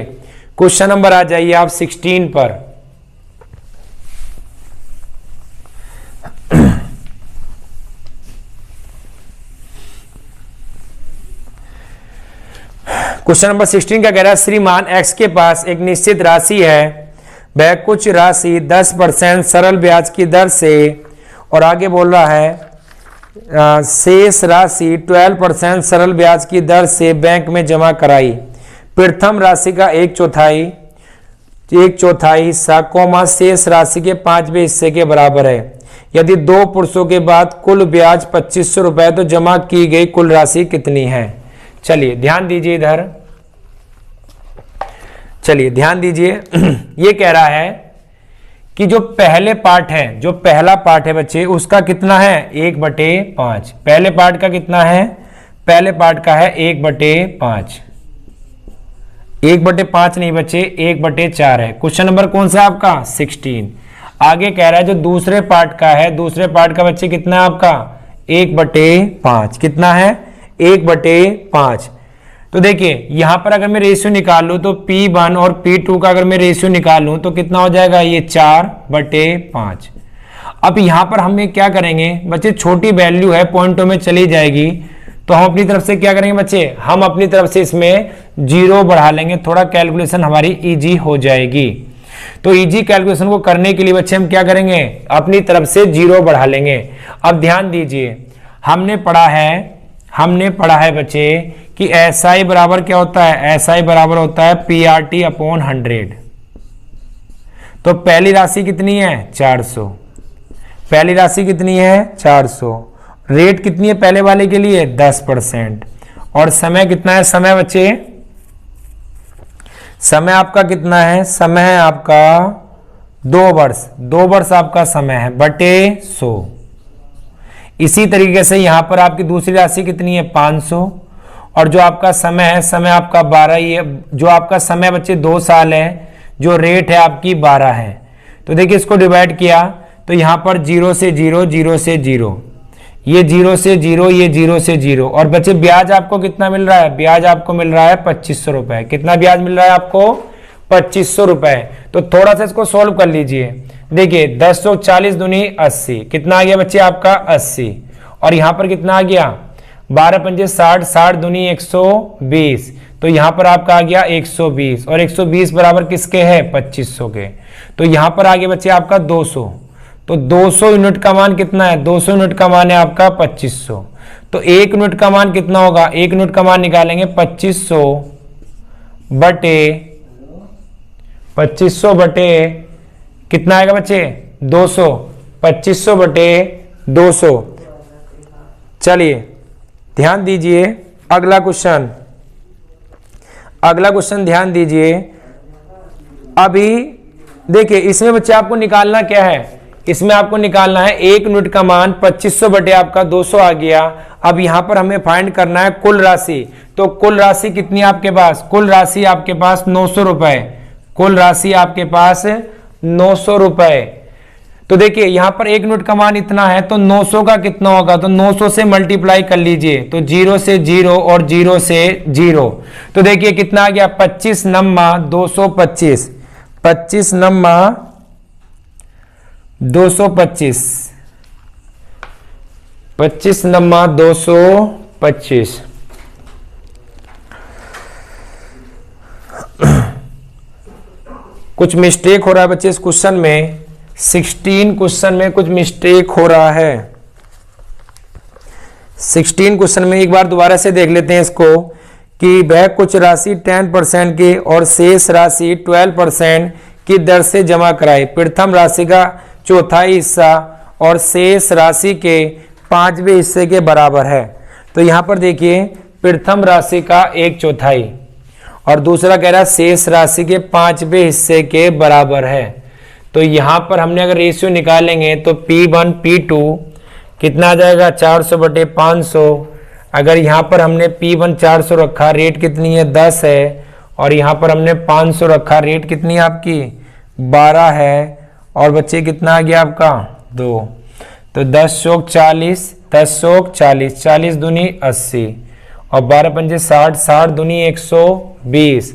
क्वेश्चन नंबर आ जाइए आप 16 पर। क्वेश्चन नंबर 16 क्या कह रहा है, श्रीमान एक्स के पास एक निश्चित राशि है, वह कुछ राशि 10% सरल ब्याज की दर से, और आगे बोल रहा है शेष राशि 12% सरल ब्याज की दर से बैंक में जमा कराई। प्रथम राशि का 1/4 हिस्सा कोमा शेष राशि के 5वें हिस्से के बराबर है। यदि 2 पुरुषों के बाद कुल ब्याज 2500 रुपए तो जमा की गई कुल राशि कितनी है। चलिए ध्यान दीजिए इधर, चलिए ध्यान दीजिए। ये कह रहा है कि जो पहले पार्ट है, जो पहला पार्ट है बच्चे उसका कितना है, 1/5। पहले पार्ट का कितना है, पहले पार्ट का है 1/5। 1/5 नहीं बच्चे, 1/4 है। क्वेश्चन नंबर कौन सा आपका 16। आगे कह रहा है जो दूसरे पार्ट का है, दूसरे पार्ट का बच्चे कितना है आपका 1/5। कितना है 1/5। तो देखिए यहां पर अगर मैं रेशियो निकाल लूं तो P1 और P2 का अगर मैं रेशियो निकाल लूं तो कितना हो जाएगा, ये 4/5। अब यहां पर हम क्या करेंगे बच्चे, छोटी वैल्यू है पॉइंटों में चली जाएगी, तो हम अपनी तरफ से क्या करेंगे बच्चे, हम अपनी तरफ से इसमें 0 बढ़ा लेंगे, थोड़ा कैलकुलेशन हमारी इजी हो जाएगी। तो इजी कैलकुलेशन को करने के लिए बच्चे हम क्या करेंगे, अपनी तरफ से 0 बढ़ा लेंगे। अब ध्यान दीजिए, हमने पढ़ा है बच्चे कि SI बराबर क्या होता है, SI बराबर होता है PRT/100। तो पहली राशि कितनी है 400, पहली राशि कितनी है 400। रेट कितनी है पहले वाले के लिए 10%। और समय कितना है, समय बच्चे समय आपका कितना है, समय है आपका 2 वर्ष, 2 वर्ष आपका समय है बटे 100। इसी तरीके से यहां पर आपकी दूसरी राशि कितनी है 500, और जो आपका समय है, समय आपका 12 ही है। जो आपका समय बच्चे 2 साल है, जो रेट है आपकी 12 है। तो देखिए इसको डिवाइड किया तो यहां पर 0 से 0, 0 से 0, ये 0 से 0, ये 0 से 0। और बच्चे ब्याज आपको कितना मिल रहा है, ब्याज आपको मिल रहा है 2500 रुपए। कितना ब्याज मिल रहा है आपको 2500 रुपए। तो थोड़ा सा इसको सोल्व कर लीजिए। देखिए 1040 दूनी 80, कितना आ गया बच्चे आपका 80। और यहां पर कितना आ गया 12 पंजे 60, 60 दूनी 120। तो यहां पर आपका आ गया 120, और 120 बराबर किसके है 2500 के। तो यहां पर आ गया बच्चे आपका 200। तो 200 यूनिट का मान कितना है, 200 यूनिट का मान है आपका 2500। तो 1 यूनिट का मान कितना होगा, 1 यूनिट का मान निकालेंगे 2500 बटे 2500 बटे कितना आएगा बच्चे 200, 2500 बटे 200। चलिए ध्यान दीजिए अगला क्वेश्चन, अगला क्वेश्चन ध्यान दीजिए। अभी देखिए इसमें बच्चे आपको निकालना क्या है, इसमें आपको निकालना है 1 यूनिट का मान 2500 बटे आपका 200 आ गया। अब यहां पर हमें फाइंड करना है कुल राशि। तो कुल राशि कितनी है आपके पास, कुल राशि आपके पास 900 रुपए, कुल राशि आपके पास 900 रुपए। तो देखिए यहां पर 1 यूनिट का मान इतना है, तो 900 का कितना होगा, तो 900 से मल्टीप्लाई कर लीजिए, तो 0 से 0 और 0 से 0। तो देखिए कितना आ गया 25 नम्मा 225, 25 नम्मा 225, 25 नम्मा 225। कुछ मिस्टेक हो रहा है बच्चे इस क्वेश्चन में, 16 क्वेश्चन में कुछ मिस्टेक हो रहा है। 16 क्वेश्चन में एक बार दोबारा से देख लेते हैं इसको कि वह कुछ राशि 10% की और शेष राशि 12% की दर से जमा कराए। प्रथम राशि का चौथाई हिस्सा और शेष राशि के 5वें हिस्से के बराबर है। तो यहां पर देखिए प्रथम राशि का 1/4 और दूसरा कह रहा है शेष राशि के 5वें हिस्से के बराबर है। तो यहां पर हमने अगर रेशियो निकालेंगे तो P1 P2 कितना आ जाएगा 400 बटे 500। अगर यहां पर हमने P1 400 रखा, रेट कितनी है 10 है, और यहां पर हमने 500 रखा, रेट कितनी है आपकी 12 है, और बच्चे कितना आ गया आपका 2। तो 10 चौक 40, 10 चौक 40, 40 दूनी 80 और 12 पंजे 60, 60 दूनी 120।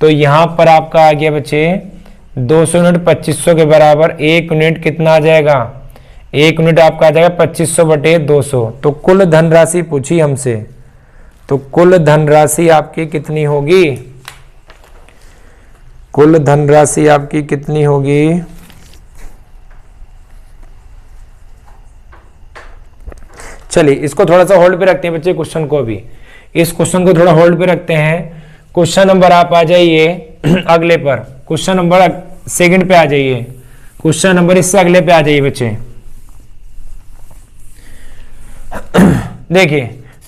तो यहां पर आपका आ गया बच्चे 200 यूनिट 2500 के बराबर। 1 यूनिट कितना आ जाएगा, 1 यूनिट आपका आ जाएगा 2500 बटे 200। तो कुल धनराशि पूछी हमसे, तो कुल धनराशि आपकी कितनी होगी, कुल धनराशि आपकी कितनी होगी, चलिए इसको थोड़ा सा होल्ड पे रखते हैं बच्चे, क्वेश्चन को भी, इस क्वेश्चन को थोड़ा होल्ड पे रखते हैं। क्वेश्चन नंबर आप आ जाइए अगले पर, क्वेश्चन नंबर सेकंड पे आ जाइए, क्वेश्चन नंबर इससे अगले पे आ जाइए बच्चे। देखिए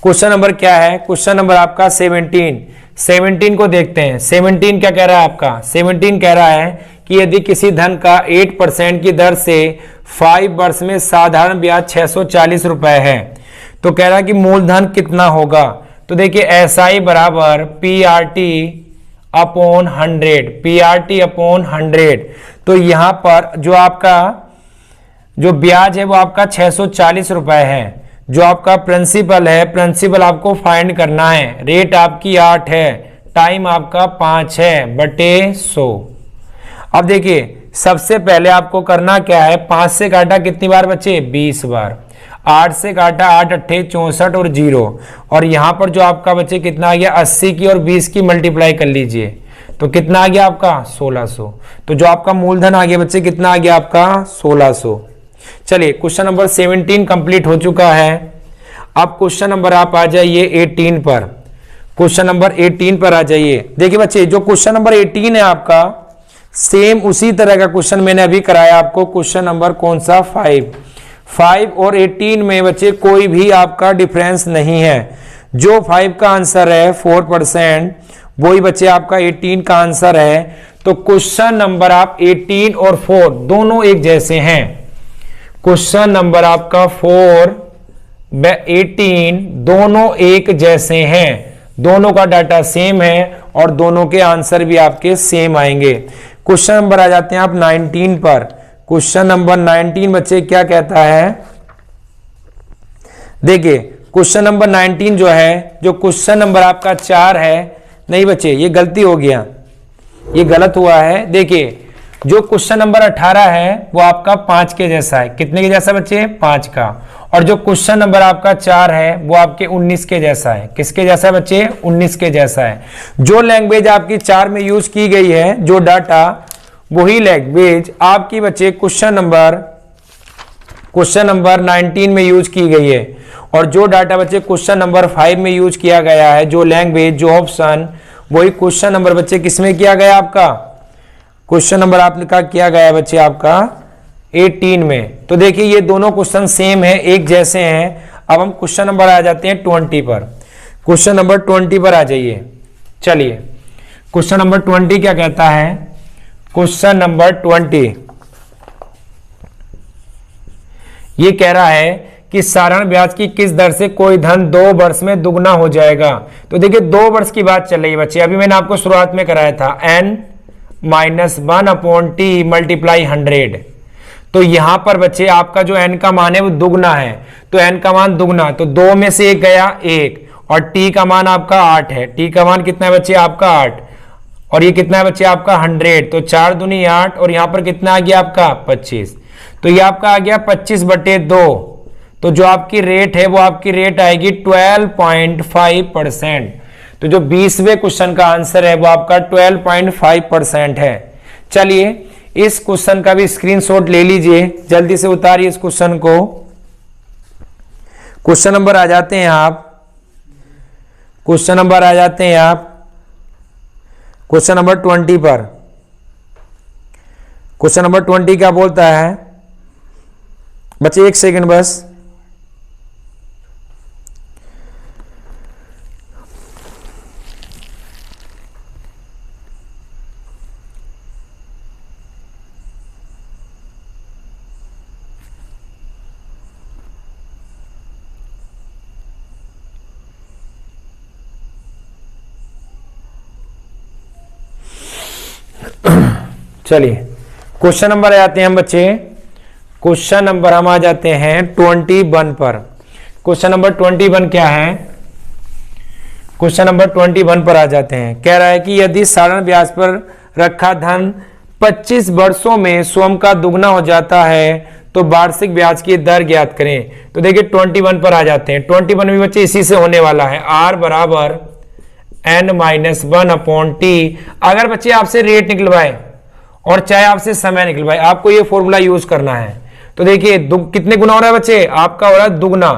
क्वेश्चन नंबर क्या है, क्वेश्चन नंबर आपका 17 को देखते हैं। 17 क्या कह रहा है आपका, 17 कह रहा है कि यदि किसी धन का 8% की दर से 5 वर्ष में साधारण ब्याज 640 रुपए है, तो कह रहा है कि मूलधन कितना होगा। तो देखिए SI बराबर PRT अपॉन 100, PRT अपॉन 100। तो यहां पर जो आपका जो ब्याज है वो आपका 640 रुपए है, जो आपका प्रिंसिपल है, प्रिंसिपल आपको फाइंड करना है, रेट आपकी 8 है, टाइम आपका 5 है बटे 100। अब देखिए सबसे पहले आपको करना क्या है, 5 से काटा कितनी बार बच्चे 20 बार, 8 से काटा 8 अट्ठे 64 और 0, और यहां पर जो आपका बच्चे कितना आ गया 80 की और 20 की मल्टीप्लाई कर लीजिए, तो कितना आ गया आपका 1600। तो जो आपका मूलधन आ गया बच्चे कितना आ गया आपका 1600। चलिए क्वेश्चन नंबर 17 कंप्लीट हो चुका है। अब क्वेश्चन नंबर आप आ जाइए 18 पर, क्वेश्चन नंबर 18 पर आ जाइए। देखिए बच्चे जो क्वेश्चन नंबर 18 है आपका सेम उसी तरह का क्वेश्चन मैंने अभी कराया आपको, क्वेश्चन नंबर कौन सा 5 और 18 में बच्चे कोई भी आपका डिफरेंस नहीं है। जो 5 का आंसर है 4% वही बच्चे आपका 18 का आंसर है। तो क्वेश्चन नंबर आप 18 और 4 दोनों एक जैसे हैं। क्वेश्चन नंबर आपका 4 व 18 दोनों एक जैसे हैं, दोनों का डाटा सेम है और दोनों के आंसर भी आपके सेम आएंगे। क्वेश्चन नंबर आ जाते हैं आप 19 पर। क्वेश्चन नंबर 19 बच्चे क्या कहता है, देखिए क्वेश्चन नंबर 19 जो है, जो क्वेश्चन नंबर आपका 4 है, नहीं बच्चे ये गलती हो गया, ये गलत हुआ है। देखिए जो क्वेश्चन नंबर 18 है वो आपका 5 के जैसा है, कितने के जैसा बच्चे 5 का, और जो क्वेश्चन नंबर आपका 4 है वो आपके 19 के जैसा है। किसके जैसा है बच्चे 19 के जैसा है। जो लैंग्वेज आपकी 4 में यूज की गई है, जो डाटा, वही लैंग्वेज आपकी बच्चे क्वेश्चन नंबर 19 में यूज की गई है, और जो डाटा बच्चे क्वेश्चन नंबर 5 में यूज किया गया है, जो लैंग्वेज, जो ऑप्शन, वही क्वेश्चन नंबर बच्चे किसमें किया गया आपका क्वेश्चन नंबर आपका किया गया है बच्चे आपका 18 में। तो देखिए ये दोनों क्वेश्चन सेम है, एक जैसे हैं। अब हम क्वेश्चन नंबर आ जाते हैं 20 पर। क्वेश्चन नंबर 20 पर आ जाइए। चलिए क्वेश्चन नंबर 20 क्या कहता है? क्वेश्चन नंबर 20 ये कह रहा है कि साधारण ब्याज की किस दर से कोई धन 2 वर्ष में दुगना हो जाएगा। तो देखिए 2 वर्ष की बात चल रही है बच्चे, अभी मैंने आपको शुरुआत में कराया था n-1/t मल्टीप्लाई 100। तो यहां पर बच्चे आपका जो n का मान है वो दुगना है, तो n का मान दुगना, तो 2 में से 1 गया 1, और t का मान आपका 8 है। t का मान कितना है बच्चे आपका 8, और ये कितना है बच्चे आपका 100, तो 4 दूनी 8, और यहां पर कितना आ गया आपका 25। तो ये आपका आ गया 25/2। तो जो आपकी रेट है वो आपकी रेट आएगी 12.5%। तो जो 20वें क्वेश्चन का आंसर है वो आपका 12.5% है। चलिए इस क्वेश्चन का भी स्क्रीनशॉट ले लीजिए, जल्दी से उतारिए इस क्वेश्चन को। क्वेश्चन नंबर आ जाते हैं आप, क्वेश्चन नंबर आ जाते हैं आप क्वेश्चन नंबर 20 पर। क्वेश्चन नंबर 20 क्या बोलता है बच्चे? एक सेकंड बस। चलिए क्वेश्चन नंबर आ जाते हैं हम बच्चे, क्वेश्चन नंबर हम आ जाते हैं 21 पर। क्वेश्चन नंबर 21 क्या है? क्वेश्चन नंबर 21 पर आ जाते हैं। कह रहा है कि यदि साधारण ब्याज पर रखा धन 25 वर्षों में स्वयं का दुगना हो जाता है तो वार्षिक ब्याज की दर ज्ञात करें। तो देखिए 21 पर आ जाते हैं। 21 भी बच्चे इसी से होने वाला है, r बराबर n-1/t। अगर बच्चे आपसे रेट निकलवाए और चाहे आपसे समय निकलवाए, आपको ये फॉर्मूला यूज करना है। तो देखिए कितने गुना हो रहा है बच्चे? आपका हो रहा है दुगना,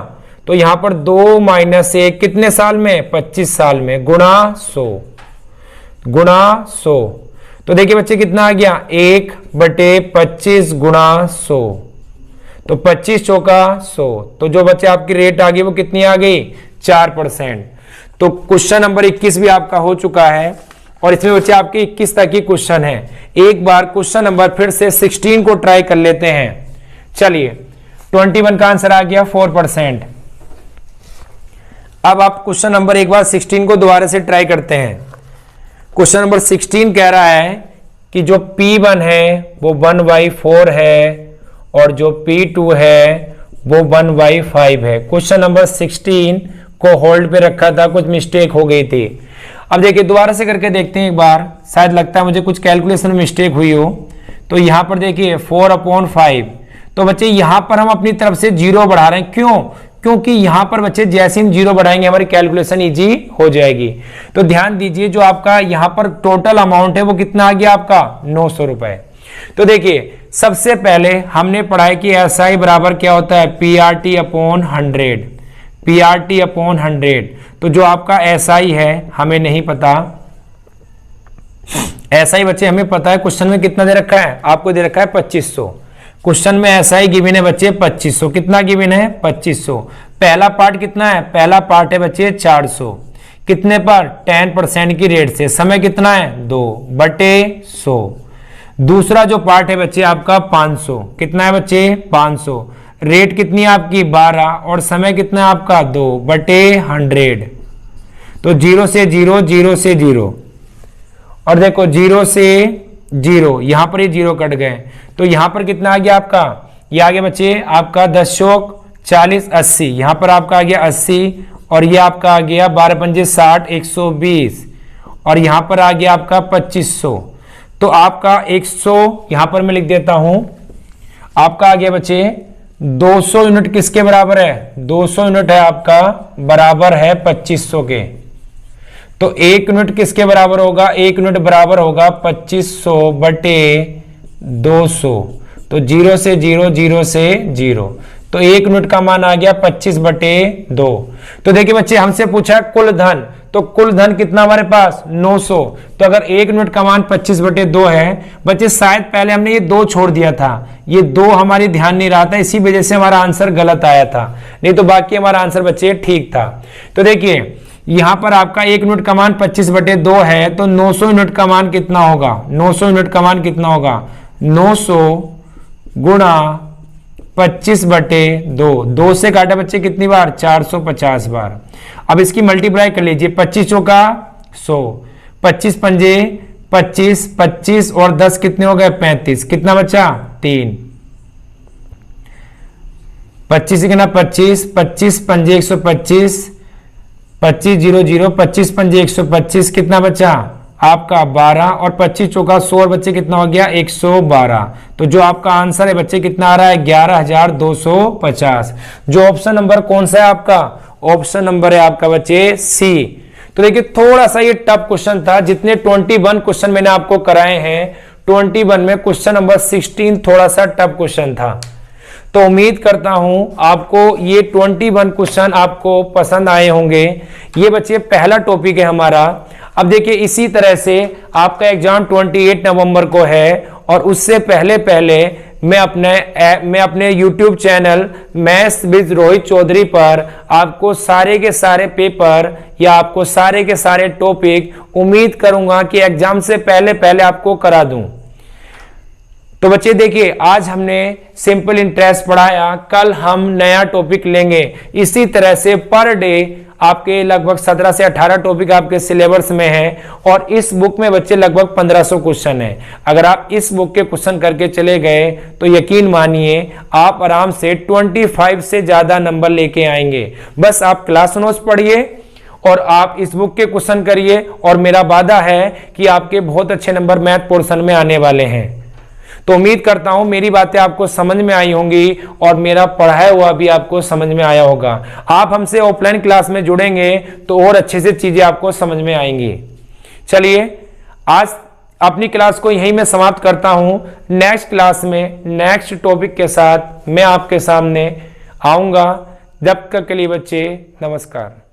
तो यहां पर 2 - 1 कितने साल में? 25 साल में, गुणा 100। तो देखिए बच्चे कितना आ गया? 1/25 गुणा 100, तो 25 चौका 100। तो जो बच्चे आपकी रेट आ गई वो कितनी आ गई? 4%। तो क्वेश्चन नंबर 21 भी आपका हो चुका है, और इसमें बच्चे आपके 21 तक की क्वेश्चन है। एक बार क्वेश्चन नंबर फिर से 16 को ट्राई कर लेते हैं। चलिए 21 का आंसर आ गया 4%। अब आप क्वेश्चन नंबर एक बार 16 को दोबारा से ट्राई करते हैं। क्वेश्चन नंबर 16 कह रहा है कि जो P1 है वो 1/4 है, और जो P2 है वो 1/5 है। क्वेश्चन नंबर 16 को होल्ड पे रखा था, कुछ मिस्टेक हो गई थी। अब देखिए दोबारा से करके देखते हैं एक बार, शायद लगता है मुझे कुछ कैलकुलेशन में मिस्टेक हुई हो। तो यहां पर देखिए 4/5, तो बच्चे यहां पर हम अपनी तरफ से 0 बढ़ा रहे हैं। क्यों? क्योंकि यहां पर बच्चे जैसे हम 0 बढ़ाएंगे हमारी कैलकुलेशन इजी हो जाएगी। तो ध्यान दीजिए जो आपका यहां पर टोटल अमाउंट है वो कितना आ गया आपका? 900 रुपए। तो देखिए सबसे पहले हमने पढ़ा है कि SI बराबर क्या होता है? PRT/100, PRT/100। तो जो आपका SI है हमें नहीं पता, SI बच्चे हमें पता है क्वेश्चन में कितना दे रखा है? आपको दे रखा है 2500। क्वेश्चन में SI गिवन है बच्चे 2500। कितना गिवन है? 2500। पहला पार्ट कितना है? पहला पार्ट है बच्चे 400। कितने पर? 10% की रेट से। समय कितना है? 2/100। दूसरा जो पार्ट है बच्चे आपका 500। कितना है बच्चे? 500। रेट कितनी है आपकी? 12, और समय कितना है आपका? 2/100। तो 0 से 0, 0 से 0, और देखो 0 से 0, यहां पर ही 0 कट गए। तो यहां पर कितना आ गया आपका? ये आ गया बच्चे आपका 10 चौक 40, 80। यहां पर आपका आ गया 80, और ये आपका आ गया 12×5 60, 120, और यहां पर आ गया आपका 2500। तो आपका 100 यहां पर मैं लिख देता हूं, आपका आ गया बच्चे 200 यूनिट किसके बराबर है? 200 यूनिट है आपका बराबर है 2500 के। तो 1 यूनिट किसके बराबर होगा? 1 यूनिट बराबर होगा 2500/200। तो 0 से 0, 0 से 0, तो 1 यूनिट का मान आ गया 25/2। तो देखिए बच्चे हमसे पूछा कुल धन, तो तो कुल धन कितना हमारे पास 900। तो अगर 1 यूनिट का मान 25/2 है बच्चे, शायद पहले हमने ये 2 छोड़ दिया था, ये 2 हमारी ध्यान नहीं रहा था, इसी वजह से हमारा आंसर गलत आया था, नहीं तो बाकी हमारा आंसर बच्चे ठीक था। तो देखिए यहां पर आपका 1 यूनिट का मान 25/2 है, तो 900 यूनिट का मान कितना होगा, 900 यूनिट का मान कितना होगा, 900 गुणा 25/2, 2 से काटा बच्चे कितनी बार, 450 बार। अब इसकी मल्टीप्लाई कर लीजिए, 25 चौका 100, 25 पंजे 25, 25 और 10 कितने हो गए 35, कितना बचा 3, 25 से कितना 25, 25 पंजे 125, 25 0 0, 25 पंजे 125, कितना बचा आपका 12 और 25 चौका 100 और बच्चे कितना हो गया 112। तो जो आपका आंसर है बच्चे कितना आ रहा है 11,250। जो ऑप्शन नंबर कौन सा है आपका, ऑप्शन नंबर है आपका बच्चे सी। तो देखिए थोड़ा सा ये टफ क्वेश्चन था, जितने 21 क्वेश्चन मैंने आपको कराए हैं 21 में क्वेश्चन नंबर 16 थोड़ा सा टफ क्वेश्चन था। तो उम्मीद करता हूं आपको ये 21 क्वेश्चन आपको पसंद आए होंगे। ये बच्चे पहला टॉपिक है हमारा। अब देखिए इसी तरह से आपका एग्जाम 28 नवंबर को है और उससे पहले मैं अपने YouTube channel maths with Rohit Chaudhary पर आपको सारे के सारे पेपर या आपको सारे के सारे टॉपिक उम्मीद करूंगा कि एग्जाम से पहले आपको करा दूं। तो बच्चे देखिए आज हमने सिंपल इंटरेस्ट पढ़ाया, कल हम नया टॉपिक लेंगे। इसी तरह से पर डे आपके लगभग 17 से 18 टॉपिक आपके सिलेबस में है और इस बुक में बच्चे लगभग 1500 क्वेश्चन है। अगर आप इस बुक के क्वेश्चन करके चले गए तो यकीन मानिए आप आराम से 25 से ज्यादा नंबर लेके आएंगे। बस आप क्लास नोट्स पढ़िए और आप इस बुक के क्वेश्चन करिए और मेरा वादा है कि आपके बहुत अच्छे नंबर मैथ पोर्शन में आने वाले हैं। तो उम्मीद करता हूं मेरी बातें आपको समझ में आई होंगी और मेरा पढ़ाया हुआ भी आपको समझ में आया होगा। आप हमसे ऑफलाइन क्लास में जुड़ेंगे तो और अच्छे से चीजें आपको समझ में आएंगी। चलिए आज अपनी क्लास को यहीं मैं समाप्त करता हूं। नेक्स्ट क्लास में नेक्स्ट टॉपिक के साथ मैं आपके सामने आऊंगा। जब तक के लिए बच्चे नमस्कार।